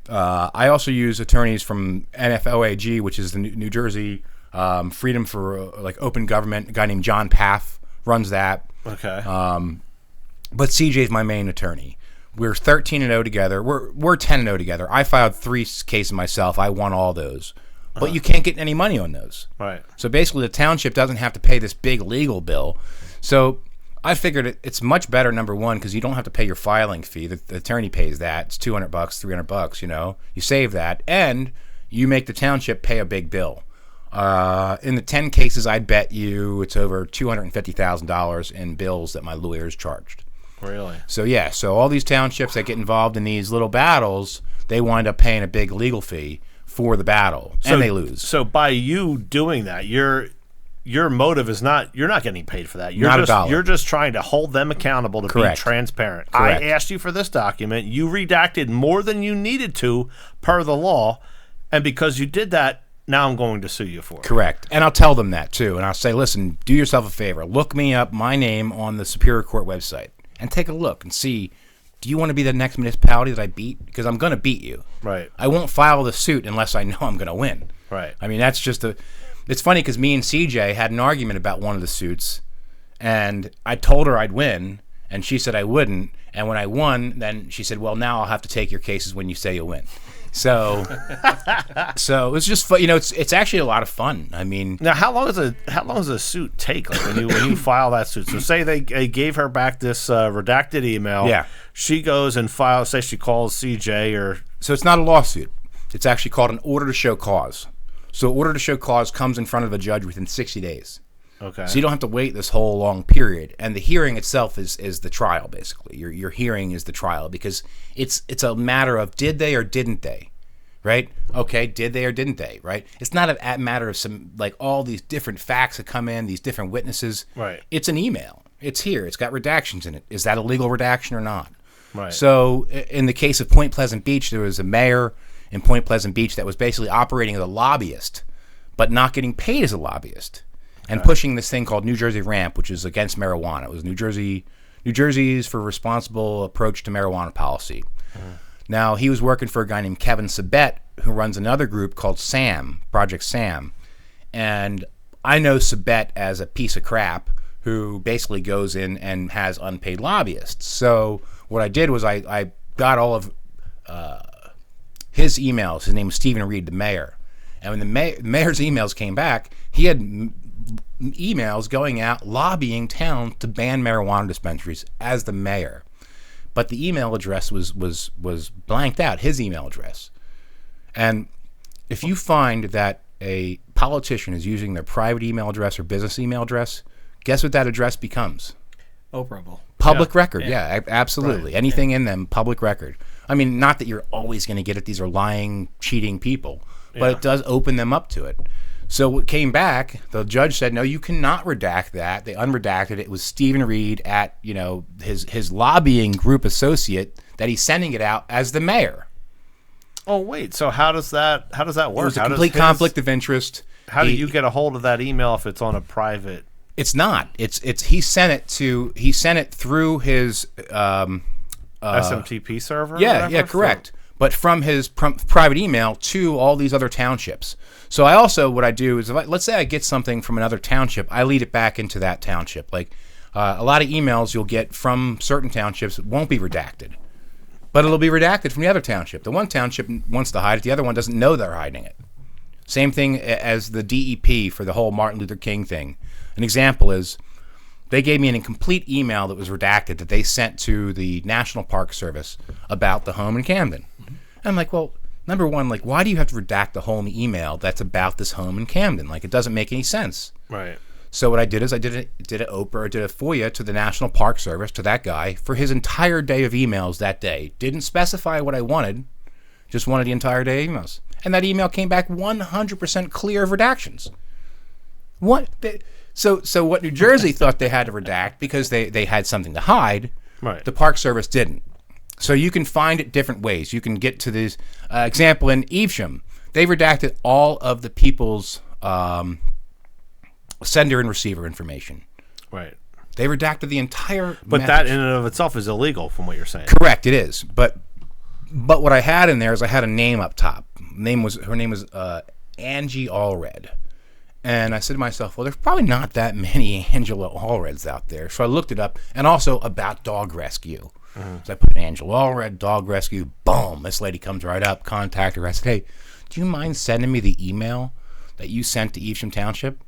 D: I also use attorneys from NFOAG, which is the New Jersey Freedom for Open Government. A guy named John Paff runs that.
B: Okay.
D: But CJ is my main attorney. We're 13-0 together. We're 10-0 together. I filed 3 cases myself. I won all those. But you can't get any money on those.
B: Right.
D: So basically the township doesn't have to pay this big legal bill. So I figured it's much better, number one, because you don't have to pay your filing fee. The attorney pays that. It's $200, $300, You save that. And you make the township pay a big bill. In the 10 cases, I'd bet you it's over $250,000 in bills that my lawyers charged.
B: Really?
D: So, yeah. So all these townships that get involved in these little battles, they wind up paying a big legal fee for the battle, and they lose.
B: So by you doing that, your motive is you're not getting paid for that.
D: Not a dollar.
B: You're just trying to hold them accountable to
D: Correct.
B: be transparent.
D: Correct.
B: I asked you for this document. You redacted more than you needed to per the law, and because you did that, now I'm going to sue you for it.
D: Correct. And I'll tell them that too. And I'll say, listen, do yourself a favor. Look me up, my name, on the Superior Court website, and take a look and see, do you want to be the next municipality that I beat? Because I'm going to beat you.
B: Right.
D: I won't file the suit unless I know I'm going to win.
B: Right.
D: I mean, that's just it's funny because me and CJ had an argument about one of the suits, and I told her I'd win, and she said I wouldn't. And when I won, then she said, well, now I'll have to take your cases when you say you'll win. So it's just fun. It's actually a lot of fun. I mean,
B: now how long does a suit take? Like when you file that suit. So say they gave her back this redacted email.
D: Yeah.
B: She goes and files. Say she calls CJ or.
D: So it's not a lawsuit. It's actually called an order to show cause. So order to show cause comes in front of a judge within 60 days.
B: Okay.
D: So you don't have to wait this whole long period. And the hearing itself is the trial, basically. Your hearing is the trial because it's a matter of did they or didn't they, right? Okay, did they or didn't they, right? It's not a matter of some all these different facts that come in, these different witnesses.
B: Right.
D: It's an email. It's here. It's got redactions in it. Is that a legal redaction or not?
B: Right.
D: So in the case of Point Pleasant Beach, there was a mayor in Point Pleasant Beach that was basically operating as a lobbyist, but not getting paid as a lobbyist. And pushing this thing called New Jersey RAMP, which is against marijuana. It was New Jersey's for responsible approach to marijuana policy. Now, he was working for a guy named Kevin Sabet, who runs another group called SAM, Project SAM. And I know Sabet as a piece of crap who basically goes in and has unpaid lobbyists. So what I did was I got all of his emails. His name was Stephen Reed, the mayor. And when the mayor's emails came back, he had emails going out lobbying town to ban marijuana dispensaries as the mayor, but the email address was blanked out, his email address. And if you find that a politician is using their private email address or business email address, guess what that address becomes?
A: Operable.
D: Public record. Yeah, absolutely.
B: Right.
D: Anything in them, public record. I mean, not that you're always going to get it. These are lying, cheating people, but it does open them up to it. So what came back, the judge said, no, you cannot redact that. They unredacted it. It was Stephen Reed at, his lobbying group associate that he's sending it out as the mayor.
B: Oh wait, so how does that work?
D: It was a complete conflict of interest.
B: How do you get a hold of that email if it's on a private?
D: It's not. It's he sent it through his
B: SMTP server?
D: Yeah, correct. But from his private email to all these other townships. So what I do is, let's say I get something from another township, I lead it back into that township. Like a lot of emails you'll get from certain townships won't be redacted, but it'll be redacted from the other township. The one township wants to hide it, the other one doesn't know they're hiding it. Same thing as the DEP for the whole Martin Luther King thing. An example is they gave me an incomplete email that was redacted that they sent to the National Park Service about the home in Camden. And I'm like, well, number one, like, why do you have to redact the whole email that's about this home in Camden? Like, it doesn't make any sense.
B: Right.
D: So what I did is I did a FOIA to the National Park Service, to that guy, for his entire day of emails that day. Didn't specify what I wanted, just wanted the entire day of emails. And that email came back 100% clear of redactions. What? So what New Jersey thought they had to redact because they had something to hide,
B: Right.
D: the Park Service didn't. So you can find it different ways. You can get to this example in Evesham. They redacted all of the people's sender and receiver information.
B: Right.
D: They redacted the entire
B: But
D: message.
B: that in and of itself is illegal from what you're saying.
D: Correct, it is. But what I had in there is I had a name up top. Her name was Angie Allred. And I said to myself, well, there's probably not that many Angela Allreds out there. So I looked it up, and also about dog rescue. So I put Angela Allred, dog rescue, boom. This lady comes right up, contact her. I said, hey, do you mind sending me the email that you sent to Evesham Township?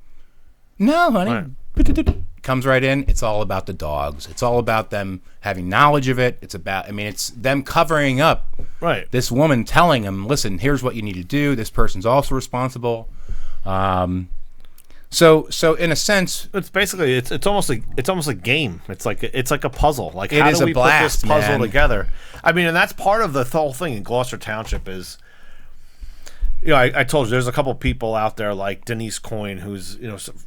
D: No, honey.
B: Right.
D: Comes right in. It's all about the dogs. It's all about them having knowledge of it. It's about, it's them covering up
B: Right.
D: this woman, telling them, listen, here's what you need to do. This person's also responsible. So in a sense,
B: It's basically it's almost a game. It's like a puzzle. Like,
D: It
B: how
D: is
B: do
D: a
B: we
D: blast,
B: put this puzzle
D: man.
B: together? I mean, and that's part of the whole thing in Gloucester Township is, I told you there's a couple people out there like Denise Coyne, who's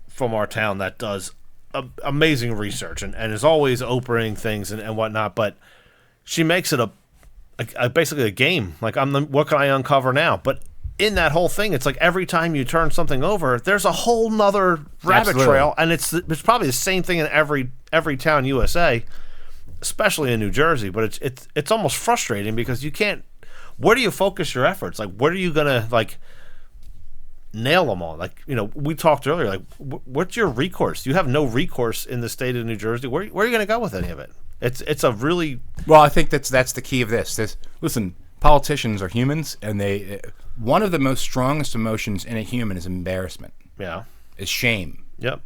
B: from our town, that does amazing research and is always opening things and whatnot. But she makes it a basically a game. Like, what can I uncover now? But in that whole thing, it's like every time you turn something over, there's a whole nother rabbit
D: Absolutely.
B: trail, and it's probably the same thing in every town USA, especially in New Jersey. But it's almost frustrating because you can't. Where do you focus your efforts? Like, what are you gonna nail them on? Like, we talked earlier. Like, what's your recourse? You have no recourse in the state of New Jersey. Where are you gonna go with any of it? It's a really
D: well, I think that's the key of this. Listen, politicians are humans, and one of the most strongest emotions in a human is embarrassment, is shame.
B: Yep.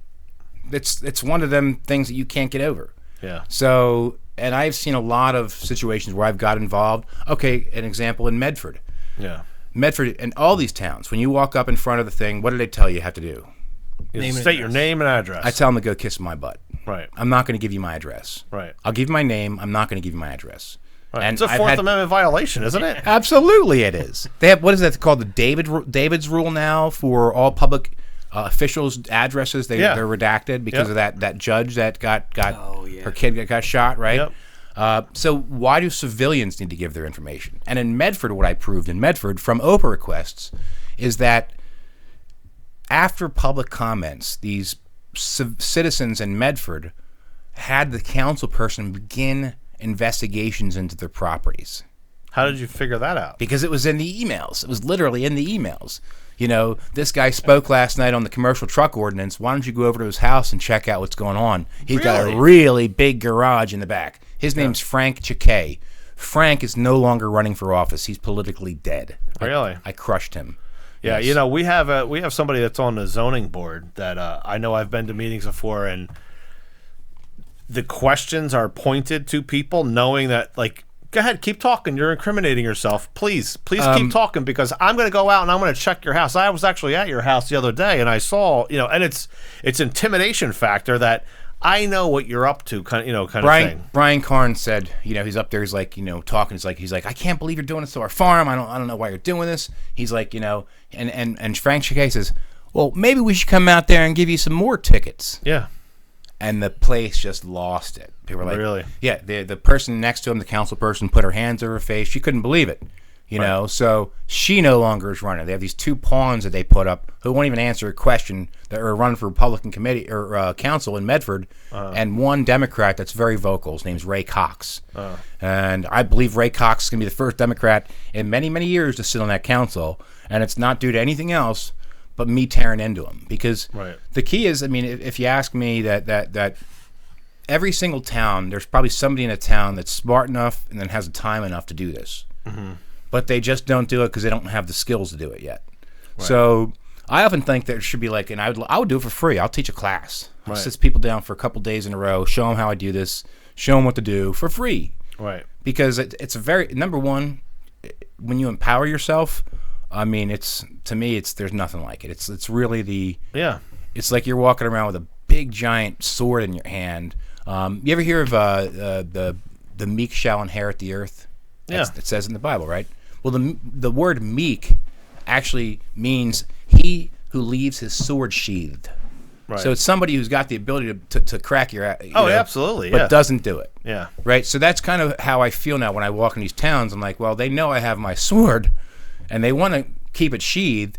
D: It's one of them things that you can't get over.
B: Yeah.
D: So, and I've seen a lot of situations where I've got involved. Okay, an example in Medford.
B: Yeah.
D: Medford and all these towns, when you walk up in front of the thing, what do they tell you have to do?
B: You state your name and address.
D: I tell them to go kiss my butt.
B: Right.
D: I'm not going to give you my address.
B: Right.
D: I'll give you my name. I'm not going to give you my address.
B: Right.
D: And
B: It's a
D: I've
B: Fourth
D: had-
B: Amendment violation, isn't it?
D: Absolutely, it is. They have, what is that called? The David's rule now for all public officials' addresses. They're redacted because of that judge that got her kid got shot. Right.
B: Yep.
D: So why do civilians need to give their information? And in Medford, what I proved in Medford from OPA requests is that after public comments, these citizens in Medford had the council person begin investigations into their properties.
B: How did you figure that out?
D: Because it was in the emails. It was literally in the emails. This guy spoke last night on the commercial truck ordinance. Why don't you go over to his house and check out what's going on? He's got a really big garage in the back. His name's Frank Chiquet. Frank is no longer running for office. He's politically dead.
B: Really?
D: I crushed him.
B: Yeah,
D: Yes.
B: we have somebody that's on the zoning board that I know I've been to meetings before, and the questions are pointed to people knowing that, like, go ahead, keep talking. You're incriminating yourself. Please keep talking, because I'm going to go out and I'm going to check your house. I was actually at your house the other day, and I saw, and it's intimidation factor that I know what you're up to, kind of thing.
D: Brian Carnes said, he's up there, he's like, talking. He's like, I can't believe you're doing this to our farm. I don't know why you're doing this. He's like, and Frank Chiquet says, well, maybe we should come out there and give you some more tickets.
B: Yeah.
D: And the place just lost it. They were like,
B: Really?
D: Yeah, the person next to him, the council person, put her hands over her face. She couldn't believe it. So she no longer is running. They have these two pawns that they put up who won't even answer a question that are running for Republican committee or council in Medford, and one Democrat that's very vocal. His name's Ray Cox, and I believe Ray Cox is going to be the first Democrat in many, many years to sit on that council, and it's not due to anything else but me tearing into him. Because the key is, if you ask me, that every single town, there's probably somebody in a town that's smart enough and then has the time enough to do this. Mm-hmm. But they just don't do it because they don't have the skills to do it yet. Right. So I often think that it should be like, and I would do it for free. I'll teach a class. I'll sit people down for a couple days in a row, show them how I do this, show them what to do for free.
B: Right.
D: Because it's a very, number one, when you empower yourself, I mean, to me, there's nothing like it. It's really it's like you're walking around with a big giant sword in your hand. You ever hear of the meek shall inherit the earth? It says in the Bible, right? Well, the word meek actually means he who leaves his sword sheathed. Right. So it's somebody who's got the ability to crack your
B: absolutely,
D: but doesn't do it.
B: Yeah.
D: Right? So that's kind of how I feel now when I walk in these towns. I'm like, well, they know I have my sword, and they want to keep it sheathed,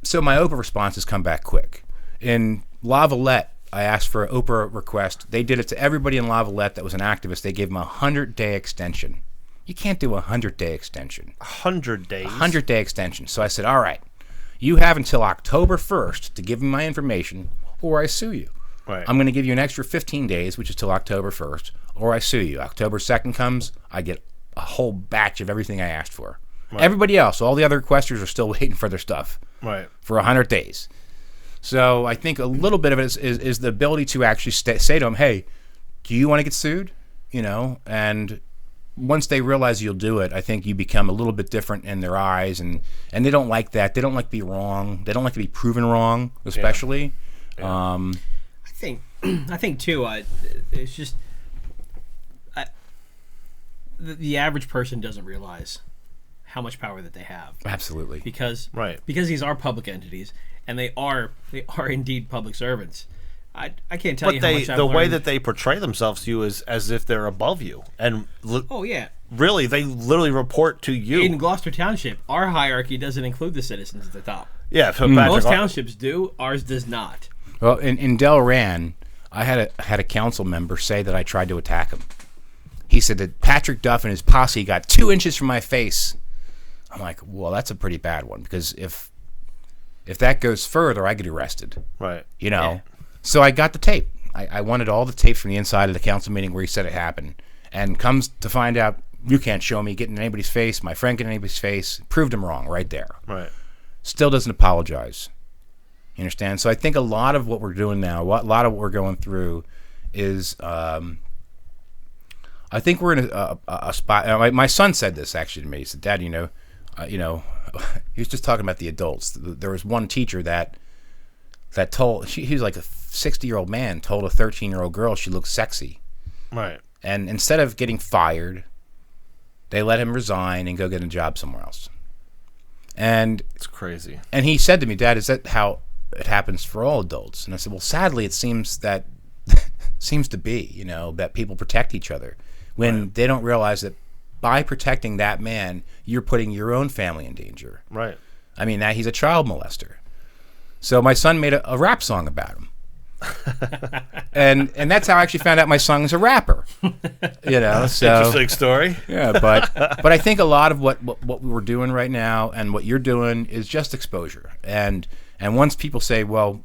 D: so my Oprah responses come back quick. In Lavalette, I asked for an Oprah request. They did it to everybody in Lavalette that was an activist. They gave them a 100-day extension. You can't do a 100-day extension.
B: 100 days?
D: 100-day extension. So I said, all right, you have until October 1st to give me my information, or I sue you.
B: Right.
D: I'm going to give you an extra 15 days, which is till October 1st, or I sue you. October 2nd comes, I get a whole batch of everything I asked for. Right. Everybody else, all the other requesters are still waiting for their stuff for 100 days. So I think a little bit of it is the ability to actually say to them, hey, do you want to get sued? And once they realize you'll do it, I think you become a little bit different in their eyes, and they don't like that. They don't like to be wrong. They don't like to be proven wrong, especially.
A: Yeah. I think too. It's just the average person doesn't realize how much power that they have.
D: Absolutely.
A: Because these are public entities, and they are indeed public servants. I can't tell you how much I've
B: the way
A: learned.
B: that they portray themselves to you is as if they're above you, and
A: really
B: they literally report to you.
A: In Gloucester Township, our hierarchy doesn't include the citizens at the top.
B: Yeah, so
A: most townships do. Ours does not.
D: Well, in Delran, I had a council member say that I tried to attack him. He said that Patrick Duff and his posse got 2 inches from my face. I'm like, well, that's a pretty bad one, because if that goes further, I get arrested.
B: Right.
D: Yeah. So I got the tape. I wanted all the tape from the inside of the council meeting where he said it happened. And comes to find out, you can't show me getting in anybody's face, my friend getting in anybody's face. Proved him wrong right there.
B: Right.
D: Still doesn't apologize. You understand? So I think a lot of what we're doing now, a lot of what we're going through is, I think we're in a spot. My son said this actually to me. He said, Dad, he was just talking about the adults. There was one teacher that told, he was like a 60-year-old man, told a 13-year-old girl she looked sexy.
B: Right.
D: And instead of getting fired, they let him resign and go get a job somewhere else. And
B: it's crazy.
D: And he said to me, Dad, is that how it happens for all adults? And I said, well, sadly, it seems to be, that people protect each other when they don't realize that by protecting that man, you're putting your own family in danger.
B: Right.
D: I mean, he's a child molester. So my son made a rap song about him. and that's how I actually found out my son's a rapper. So
B: interesting story.
D: Yeah, but I think a lot of what we're doing right now and what you're doing is just exposure. And once people say, well,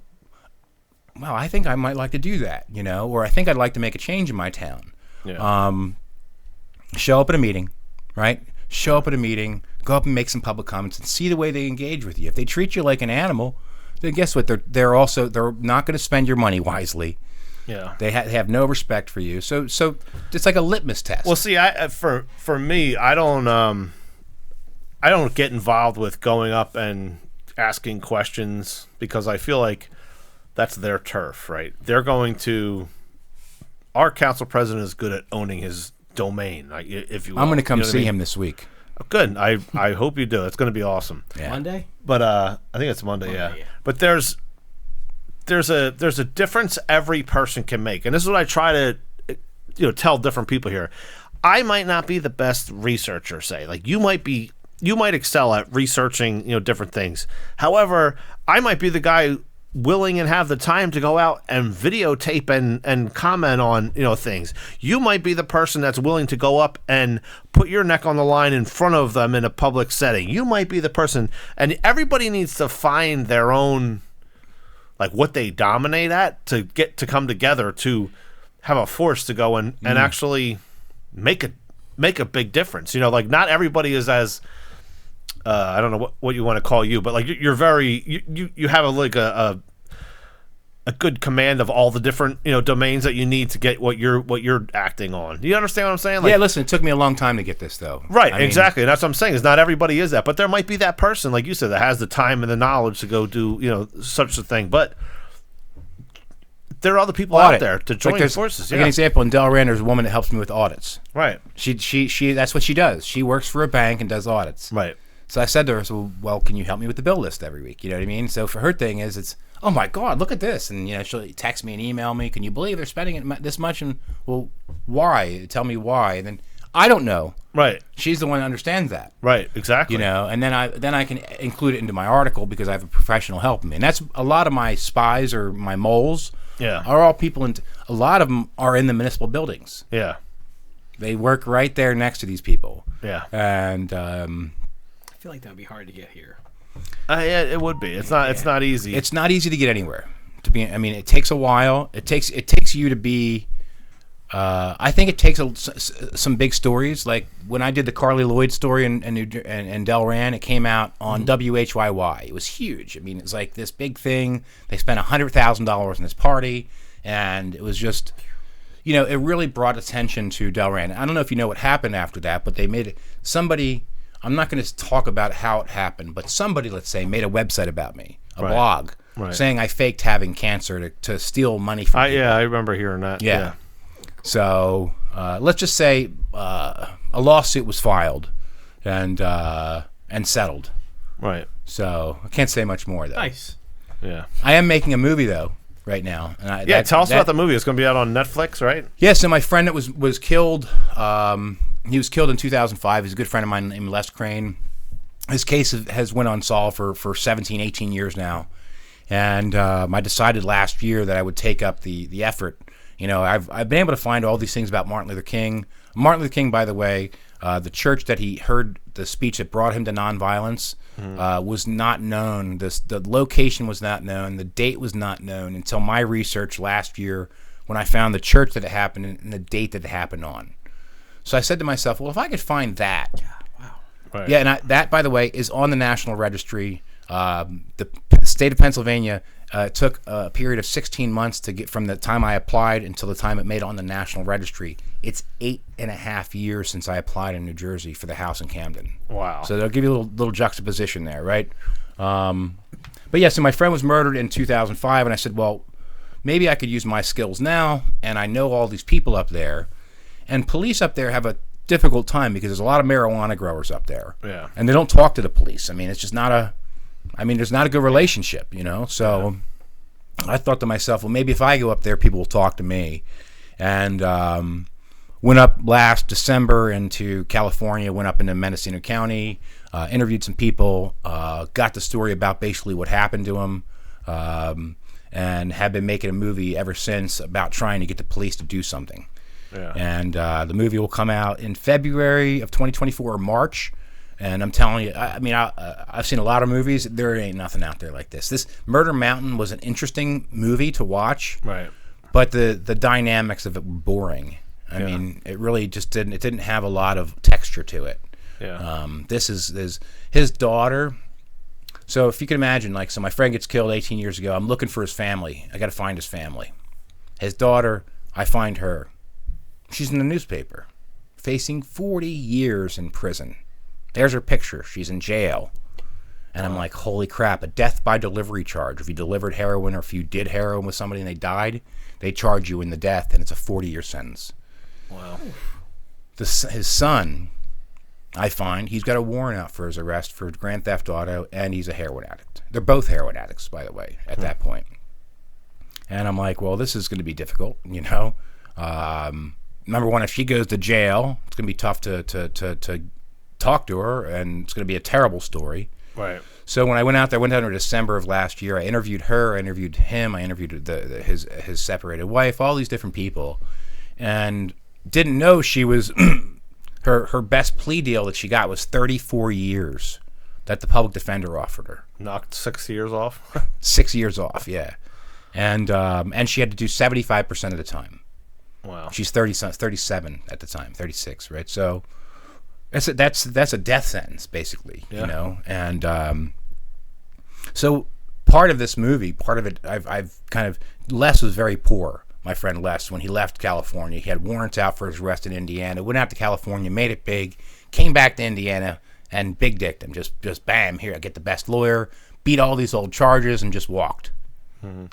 D: I think I might like to do that, or I think I'd like to make a change in my town.
B: Yeah.
D: Show up at a meeting, right? Show up at a meeting, go up and make some public comments and see the way they engage with you. If they treat you like an animal, then guess what? They're not going to spend your money wisely.
B: Yeah.
D: They have no respect for you. So it's like a litmus test.
B: Well, see, for me, I don't get involved with going up and asking questions because I feel like that's their turf, right? They're going to. Our council president is good at owning his domain, if you will.
D: I'm going to come see him this week.
B: Oh, good. I hope you do. It's going to be awesome.
A: Yeah. Monday?
B: But I think it's Monday, yeah. But there's a difference every person can make. And this is what I try to tell different people here. I might not be the best researcher, say. Like you might excel at researching, different things. However, I might be the guy willing and have the time to go out and videotape and comment on things. You might be the person that's willing to go up and put your neck on the line in front of them in a public setting. You might be the person, and everybody needs to find their own, like what they dominate at to get to come together to have a force to go and actually make a big difference. Like not everybody is as I don't know what you want to call you, but like you're very you have a a good command of all the different domains that you need to get what you're acting on. Do you understand what I'm saying? Like,
D: yeah, listen, it took me a long time to get this, though.
B: Right,
D: I mean,
B: exactly. That's what I'm saying. Is not everybody is that, but there might be that person, like you said, that has the time and the knowledge to go do such a thing. But there are other people out there to join
D: like
B: forces.
D: Like an example, in Delran, there's a woman that helps me with audits.
B: Right.
D: She that's what she does. She works for a bank and does audits.
B: Right.
D: So I said to her, "So, well, can you help me with the bill list every week?" You know what I mean? So for her thing it's, oh my God, look at this, and she'll text me and email me. Can you believe they're spending it this much? And well, why? Tell me why. And then I don't know.
B: Right.
D: She's the one that understands that.
B: Right. Exactly.
D: And then I can include it into my article because I have a professional helping me. And that's a lot of my spies or my moles.
B: Yeah.
D: Are all people a lot of them are in the municipal buildings.
B: Yeah.
D: They work right there next to these people.
B: Yeah.
A: I
D: And
A: feel like that would be hard to get here.
B: Yeah, it would be. It's not. It's not easy.
D: It's not easy to get anywhere. It takes a while. It takes you to be. I think it takes some big stories. Like when I did the Carly Lloyd story in Delran, it came out on WHYY. It was huge. I mean, it's like this big thing. They spent $100,000 on this party, and it was just, it really brought attention to Delran. I don't know if you know what happened after that, but they made it. Somebody, I'm not going to talk about how it happened, but somebody, let's say, made a website about me, a blog, saying I faked having cancer to steal money from people.
B: Yeah, I remember hearing that.
D: Yeah. So let's just say a lawsuit was filed and settled.
B: Right.
D: So I can't say much more, though.
A: Nice.
B: Yeah.
D: I am making a movie, though, right now. And
B: tell us about the movie. It's going to be out on Netflix, right?
D: Yeah, so my friend that was killed, he was killed in 2005. He's a good friend of mine named Les Crane. His case has went unsolved for 17, 18 years now. And I decided last year that I would take up the effort. I've been able to find all these things about Martin Luther King. Martin Luther King, by the way, the church that he heard the speech that brought him to nonviolence was not known. The location was not known. The date was not known until my research last year when I found the church that it happened and the date that it happened on. So I said to myself, well, if I could find that.
A: Wow.
B: Right.
D: Yeah, and that, by the way, is on the National Registry. The state of Pennsylvania took a period of 16 months to get from the time I applied until the time it made it on the National Registry. It's 8.5 years since I applied in New Jersey for the house in Camden.
B: Wow.
D: So they'll give you a little juxtaposition there, right? But yeah, so my friend was murdered in 2005, and I said, well, maybe I could use my skills now, and I know all these people up there. And police up there have a difficult time because there's a lot of marijuana growers up there.
B: Yeah.
D: And they don't talk to the police. I mean, it's just not there's not a good relationship, So I thought to myself, well, maybe if I go up there, people will talk to me. And went up last December into California, went up into Mendocino County, interviewed some people, got the story about basically what happened to him, and have been making a movie ever since about trying to get the police to do something.
B: Yeah.
D: And the movie will come out in February of 2024 or March. And I'm telling you, I've seen a lot of movies. There ain't nothing out there like this. This Murder Mountain was an interesting movie to watch.
B: Right.
D: But the dynamics of it were boring. I mean, it really just didn't have a lot of texture to it.
B: Yeah.
D: This is his daughter. So if you can imagine, so my friend gets killed 18 years ago. I'm looking for his family. I got to find his family. His daughter, I find her. She's in the newspaper, facing 40 years in prison. There's her picture. She's in jail. And I'm like, holy crap, a death by delivery charge. If you delivered heroin or if you did heroin with somebody and they died, they charge you in the death, and it's a 40-year sentence.
B: Wow.
D: His son, I find, he's got a warrant out for his arrest for grand theft auto, and he's a heroin addict. They're both heroin addicts, by the way, at that point. And I'm like, well, this is going to be difficult, Number one, if she goes to jail, it's going to be tough to talk to her, and it's going to be a terrible story.
B: Right.
D: So when I went out there, I went down in December of last year. I interviewed her, I interviewed him, I interviewed his separated wife, all these different people, and didn't know she was her best plea deal that she got was 34 years that the public defender offered her.
B: Knocked 6 years off.
D: 6 years off, yeah, and she had to do 75% of the time.
B: Wow.
D: She's 37 at the time, 36, right? So that's a death sentence, basically,
B: Yeah.
D: And so part of this movie, part of it, I've kind of, Les was very poor. My friend Les, when he left California, he had warrants out for his arrest in Indiana, went out to California, made it big, came back to Indiana, and big dicked him. Just bam, here, I get the best lawyer, beat all these old charges, and just walked.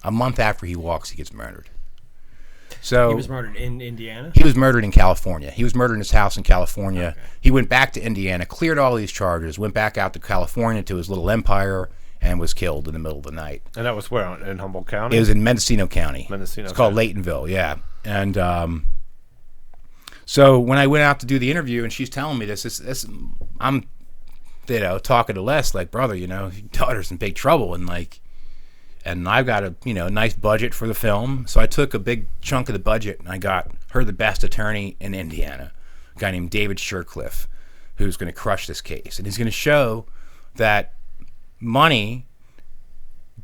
D: A month after he walks, he gets murdered. So
A: He was murdered in Indiana?
D: he was murdered in California. He was murdered in his house in California.
A: Okay.
D: He went back to Indiana, cleared all these charges, went back out to California to his little empire, and was killed in the middle of the night.
B: And that was where, in Humboldt County?
D: It was in Mendocino County.
B: Mendocino
D: It's called
B: County.
D: Laytonville, yeah. And so when I went out to do the interview, and she's telling me this, I'm, talking to Les like, brother, your daughter's in big trouble, and I've got a nice budget for the film, so I took a big chunk of the budget and I got her the best attorney in Indiana, a guy named David Shercliffe, who's going to crush this case, and he's going to show that money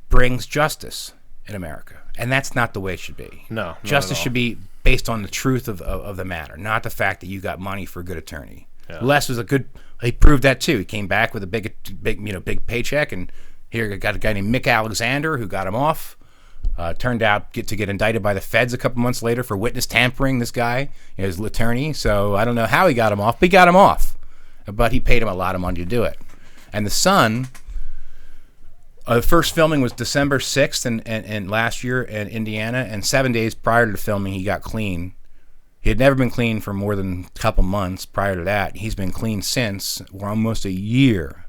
D: brings justice in America, and that's not the way it should be.
B: No,
D: Justice should be based on the truth of the matter, not the fact that you got money for a good attorney.
B: Yeah.
D: Les was he proved that too. He came back with a big paycheck, and here got a guy named Mick Alexander who got him off. Turned out to get indicted by the feds a couple months later for witness tampering. This guy, his attorney. So I don't know how he got him off, but he got him off. But he paid him a lot of money to do it. And the son, the first filming was December 6th and last year in Indiana, and 7 days prior to the filming, he got clean. He had never been clean for more than a couple months prior to that. He's been clean since. We're almost a year.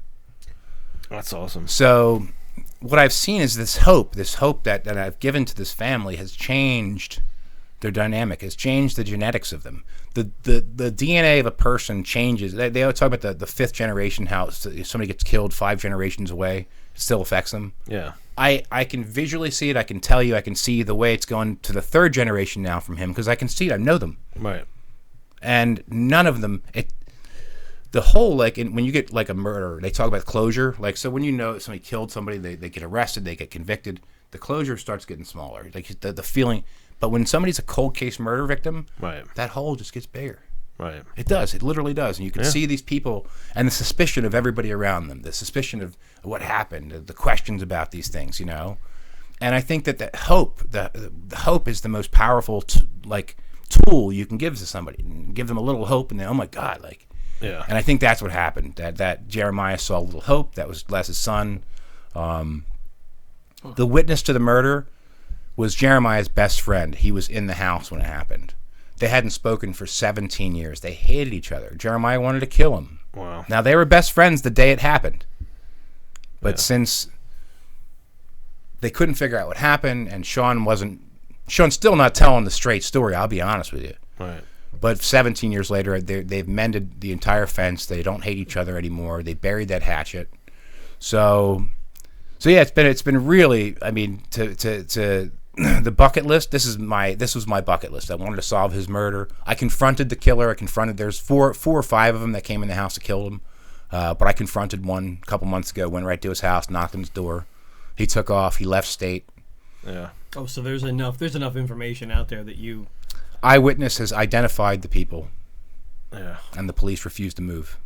B: That's awesome.
D: So what I've seen is this hope that I've given to this family has changed their dynamic, has changed the genetics of them. The DNA of a person changes. They always talk about the fifth generation, how if somebody gets killed 5 generations away, it still affects them.
B: Yeah.
D: I can visually see it. I can tell you. I can see the way it's going to the 3rd generation now from him, because I can see it. I know them.
B: Right.
D: And none of them... The whole, when you get, a murder, they talk about closure. So when somebody killed somebody, they get arrested, they get convicted, the closure starts getting smaller. The feeling. But when somebody's a cold case murder victim,
B: Right.
D: that hole just gets bigger.
B: Right.
D: It does. It literally does. And you can see these people and the suspicion of everybody around them, the suspicion of what happened, the questions about these things, And I think that the hope is the most powerful, tool you can give to somebody. Give them a little hope, and then, oh my God,
B: Yeah.
D: And I think that's what happened. That Jeremiah saw a little hope. That was Les's son. The witness to the murder was Jeremiah's best friend. He was in the house when it happened. They hadn't spoken for 17 years. They hated each other. Jeremiah wanted to kill him.
B: Wow.
D: Now, they were best friends the day it happened. But since they couldn't figure out what happened, and Sean's still not telling the straight story, I'll be honest with you.
B: Right.
D: But 17 years later, they've mended the entire fence. They don't hate each other anymore. They buried that hatchet. So yeah, it's been really. I mean, to the bucket list. This was my bucket list. I wanted to solve his murder. I confronted the killer. There's four or five of them that came in the house to kill him. But I confronted one a couple months ago. Went right to his house, knocked on his door. He took off. He left state.
B: Yeah.
A: Oh, so there's enough information out there that you.
D: Eyewitness has identified the people,
B: Yeah.
D: and the police refused to move.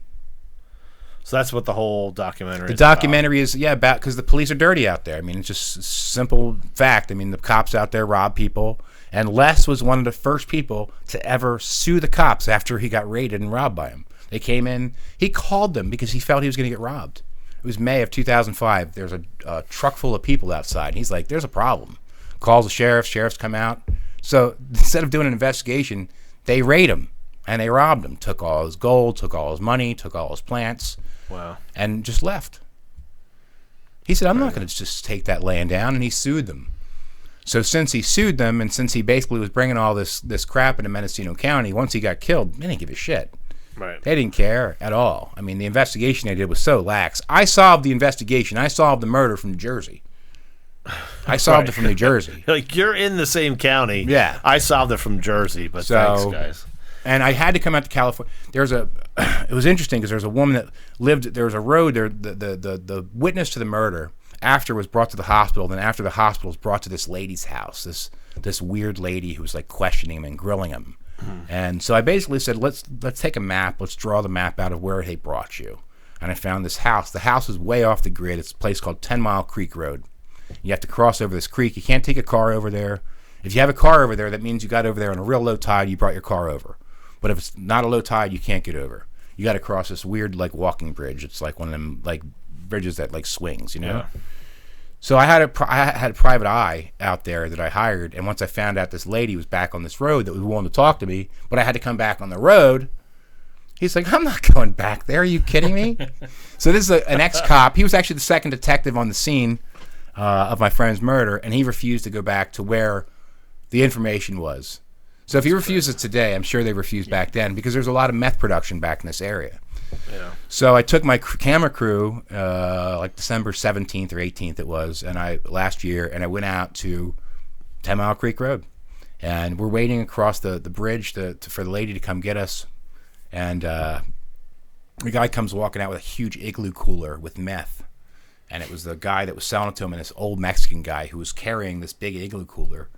B: So that's what the whole documentary
D: The
B: is about.
D: documentary is, about, because the police are dirty out there. I mean, it's just a simple fact. I mean, the cops out there rob people, and Les was one of the first people to ever sue the cops after he got raided and robbed by them. They came in, he called them because he felt he was going to get robbed. It was May of 2005. There's a truck full of people outside, and he's like, there's a problem. Calls the sheriffs come out. So instead of doing an investigation, they raid him, and they robbed him, took all his gold, took all his money, took all his plants.
B: Wow.
D: And just left. He said, I'm not going to just take that land down, and he sued them. So since he sued them, and since he basically was bringing all this crap into Mendocino County, once he got killed, they didn't give a shit.
B: Right.
D: They didn't care at all. I mean, the investigation they did was so lax. I solved the investigation. I solved the murder from New Jersey. I solved it from New Jersey.
B: You're in the same county.
D: Yeah.
B: I solved it from Jersey, but thanks, guys.
D: And I had to come out to California. It was interesting because there was a woman that lived. There was a road there. The witness to the murder after was brought to the hospital. Then after the hospital was brought to this lady's house. This weird lady who was questioning him and grilling him. And so I basically said, let's take a map. Let's draw the map out of where they brought you. And I found this house. The house is way off the grid. It's a place called 10 Mile Creek Road. You have to cross over this creek. You can't take a car over there. If you have a car over there, that means you got over there on a real low tide. You brought your car over. But if it's not a low tide, you can't get over. You got to cross this weird like walking bridge. It's like one of them like bridges that like swings, you know.
B: Yeah.
D: So I had a private eye out there that I hired, and once I found out this lady was back on this road that was willing to talk to me, but I had to come back on the road. He's like, I'm not going back there. Are you kidding me? So this is an ex-cop. He was actually the second detective on the scene of my friend's murder, and he refused to go back to where the information was. So if he refuses today, I'm sure they refused back then because there's a lot of meth production back in this area.
B: Yeah.
D: So I took my camera crew, like December 17th or 18th it was, last year, and I went out to 10 Mile Creek Road. And we're waiting across the bridge for the lady to come get us. And the guy comes walking out with a huge igloo cooler with meth. And it was the guy that was selling it to him, and this old Mexican guy who was carrying this big igloo cooler.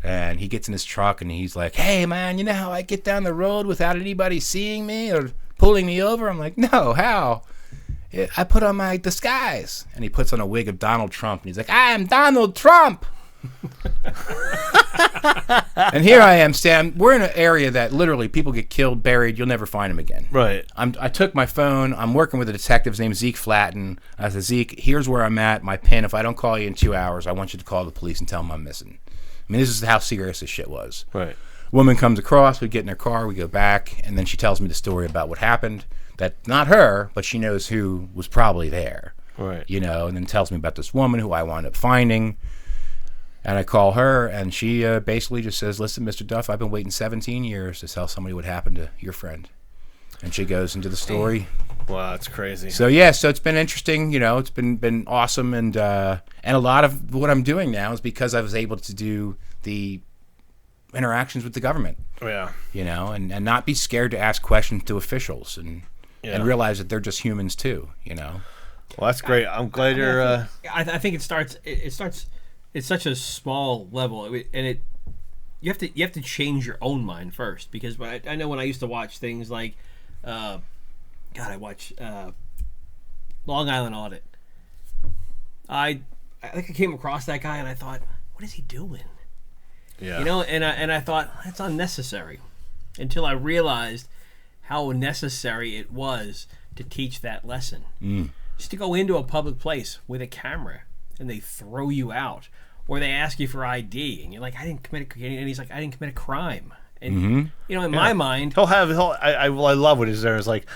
D: And he gets in his truck and he's like, hey, man, you know how I get down the road without anybody seeing me or pulling me over? I'm like, no, how? I put on my disguise. And he puts on a wig of Donald Trump. And he's like, I am Donald Trump. And here I am, Stan. We're in an area that literally people get killed, buried. You'll never find them again.
B: Right.
D: I took my phone. I'm working with a detective named Zeke Flatten. I said, Zeke, here's where I'm at. My pin. If I don't call you in 2 hours, I want you to call the police and tell them I'm missing. I mean, this is how serious this shit was.
B: Right.
D: Woman comes across. We get in her car. We go back. And then she tells me the story about what happened. That's not her, but she knows who was probably there.
B: Right.
D: You know, and then tells me about this woman who I wound up finding. And I call her, and she basically just says, listen, Mr. Duff, I've been waiting 17 years to tell somebody what happened to your friend. And she goes into the story.
B: Wow, that's crazy.
D: So, yeah, so it's been interesting. You know, it's been awesome. And a lot of what I'm doing now is because I was able to do the interactions with the government.
B: Yeah.
D: You know, and not be scared to ask questions to officials and realize that they're just humans, too, you know.
B: Well, that's great. I'm glad you're...
A: I think it starts... It's such a small level, and you have to change your own mind first, because I know when I used to watch things like, I watch Long Island Audit. I think I came across that guy and I thought, what is he doing?
B: Yeah.
A: You know, and I thought that's unnecessary, until I realized how necessary it was to teach that lesson. Just to go into a public place with a camera and they throw you out, or they ask you for ID, and you're like, and he's like, I didn't commit a crime. And you know, in my mind,
B: I love what he's there. Is like,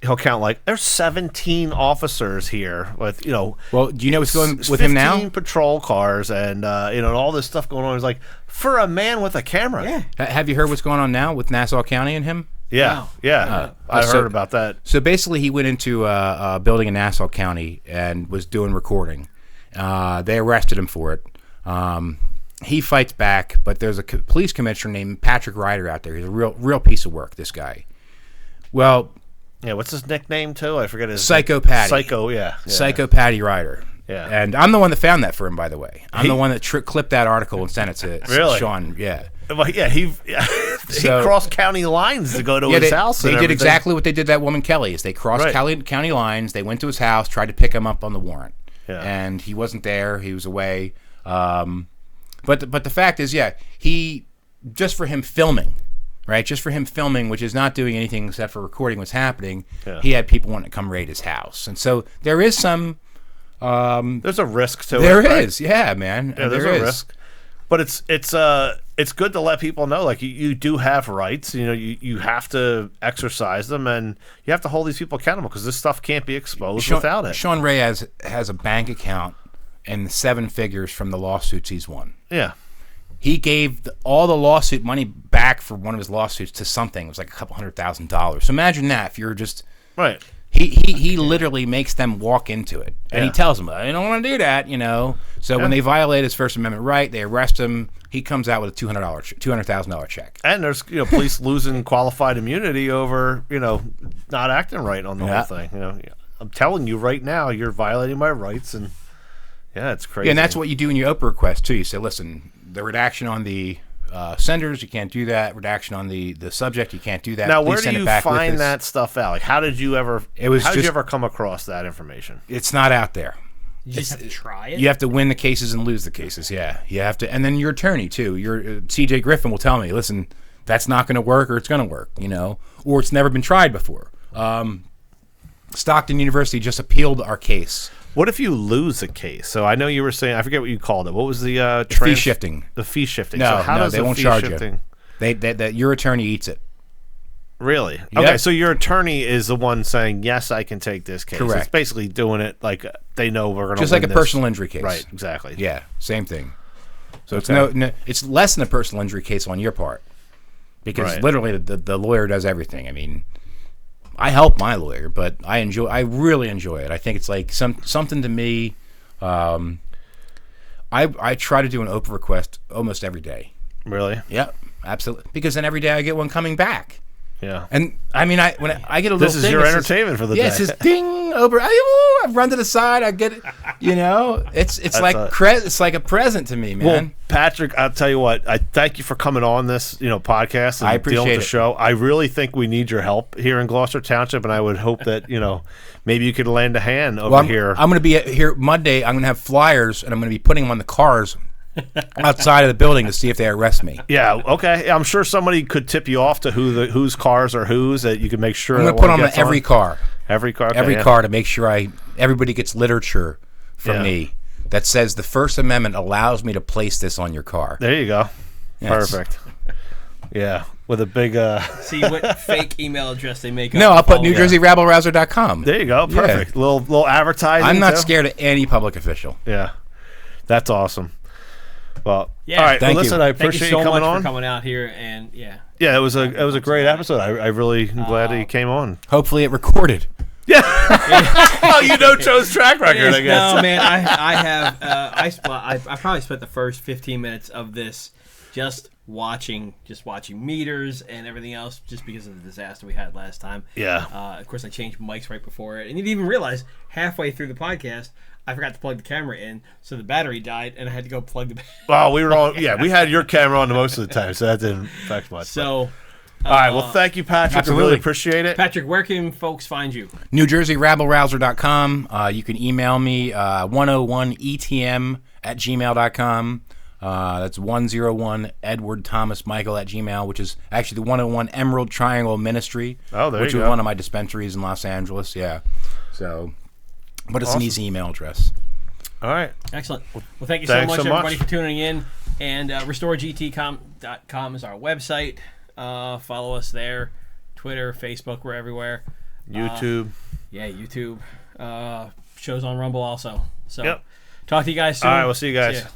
B: he'll count like there's 17 officers here with, you know.
D: Well, do you know what's going with him now?
B: 15 patrol cars and you know, all this stuff going on. It's like, for a man with a camera.
A: Yeah.
D: Have you heard what's going on now with Nassau County and him?
B: Yeah.
A: Wow.
B: Yeah. I heard about that.
D: So basically, he went into a building in Nassau County and was doing recording. They arrested him for it. He fights back, but there's a police commissioner named Patrick Ryder out there. He's a real piece of work, this guy. Well,
B: yeah, what's his nickname too? I forget his
D: Psycho Patty.
B: Psycho, yeah.
D: Psycho Patty Ryder.
B: Yeah.
D: And I'm the one that found that for him, by the way. I'm the one that clipped that article and sent it to
B: Really?
D: Sean. Yeah.
B: Well, yeah, he crossed county lines to go to his house.
D: They did exactly what they did that woman Kelly. Is they crossed county lines. They went to his house, tried to pick him up on the warrant, and he wasn't there. He was away. But the fact is, he just for him filming, right? Just for him filming, which is not doing anything except for recording what's happening. Yeah. He had people wanting to come raid his house, and so there is some.
B: There's a risk to it.
D: There is, yeah, man.
B: Yeah, there's a risk, but it's good to let people know, like, you do have rights. You know, you have to exercise them, and you have to hold these people accountable, because this stuff can't be exposed without it.
D: Sean Ray has a bank account and 7 figures from the lawsuits he's won.
B: Yeah.
D: He gave all the lawsuit money back for one of his lawsuits to something. It was like $200,000. So imagine that, if you're just...
B: Right.
D: He literally makes them walk into it. And he tells them, I don't want to do that, you know. So when they violate his First Amendment right, they arrest him. He comes out with a $200,000 check.
B: And there's, you know, police losing qualified immunity over, you know, not acting right on the whole thing. You know, I'm telling you right now, you're violating my rights, and it's crazy.
D: Yeah, and that's what you do in your Oprah request too. You say, listen, the redaction on the senders, you can't do that. Redaction on the subject, you can't do that.
B: Now,
D: Please
B: where do
D: send
B: you
D: it back
B: find that stuff out? Like, how did you ever? How did you ever come across that information?
D: It's not out there.
A: You just have to try it.
D: You have to win the cases and lose the cases. Yeah, you have to, and then your attorney too. Your C.J. Griffin will tell me, listen, that's not going to work, or it's going to work, or it's never been tried before. Stockton University just appealed our case.
B: What if you lose a case? So I know you were saying, I forget what you called it. What was the
D: fee shifting?
B: The fee shifting.
D: No,
B: so how does
D: they
B: the
D: won't
B: fee
D: charge
B: shifting?
D: you. Your attorney eats it.
B: Really?
D: Yep.
B: Okay, so your attorney is the one saying, yes, I can take this case.
D: Correct.
B: It's basically doing it like they know we're going to
D: just like a personal injury case.
B: Right, exactly.
D: Yeah, same thing. So
B: Okay.
D: it's less than a personal injury case on your part, because literally the lawyer does everything. I mean, I help my lawyer, but I really enjoy it. I think it's like something to me. I try to do an Oprah request almost every day.
B: Really?
D: Yep, absolutely. Because then every day I get one coming back.
B: Yeah.
D: And I mean, when I get a little
B: This is
D: thing,
B: your
D: it says-
B: entertainment for the day.
D: Yeah, it says ding Oprah. I've run to the side. I get it. It's like it's like a present to me, man.
B: Well, Patrick, I'll tell you what. I thank you for coming on this, podcast and
D: I appreciate
B: dealing with the
D: it.
B: show. I really think we need your help here in Gloucester Township, and I would hope that maybe you could lend a hand over here.
D: I'm going to be here Monday. I'm going to have flyers, and I'm going to be putting them on the cars outside of the building to see if they arrest me.
B: Yeah, okay. I'm sure somebody could tip you off to whose cars are whose, that you can make sure.
D: I'm going
B: that
D: to put
B: one
D: on
B: gets
D: every car.
B: Every car. Okay,
D: Every
B: yeah.
D: car to make sure everybody gets literature from
B: Yeah.
D: me that says the First Amendment allows me to place this on your car.
B: There you go.
D: Yes.
B: Perfect. Yeah, with a big.
A: See what fake email address they make up.
D: No, I'll put
A: Follow-
D: NewJerseyRabbleRouser.com.
B: There you go. Perfect. Little advertising.
D: I'm not
B: too.
D: scared of any public official.
B: Yeah, that's awesome. Well,
A: Yeah.
B: all right.
D: Thank
B: well,
D: you.
B: listen, I
A: Thank you
B: appreciate
A: so
B: you coming
A: much
B: on.
A: for coming out here, and yeah.
B: Yeah, it was a great episode. I really am glad that you came on.
D: Hopefully it recorded.
B: Oh, Joe's track record, I guess.
A: No, man, I have I probably spent the first 15 minutes of this just watching meters and everything else, just because of the disaster we had last time.
B: Yeah.
A: Of course, I changed mics right before it, and you didn't even realize halfway through the podcast I forgot to plug the camera in, so the battery died, and I had to go plug the.
B: Well, we were on. Yeah, we had your camera on most of the time, so that didn't affect much.
A: So.
B: All right. Well, thank you, Patrick.
D: Absolutely.
B: I really appreciate it.
A: Patrick, where can folks find you?
D: NewJerseyRabbleRouser.com. You can email me 101etm@gmail.com. That's 101 Edward Thomas Michael at Gmail, which is actually the 101 Emerald Triangle Ministry.
B: Oh, there
D: which
B: you
D: is
B: go.
D: one of my dispensaries in Los Angeles. Yeah. So, but it's an easy email address.
B: All right.
A: Excellent. Well, thank you so
B: Thanks
A: much,
B: so much.
A: everybody, for tuning in. And RestoreGT.com is our website. Follow us there. Twitter, Facebook, we're everywhere.
B: YouTube.
A: Yeah, YouTube. Shows on Rumble also. So,
B: Yep.
A: talk to you guys soon.
B: All right. We'll see you guys.
A: See ya.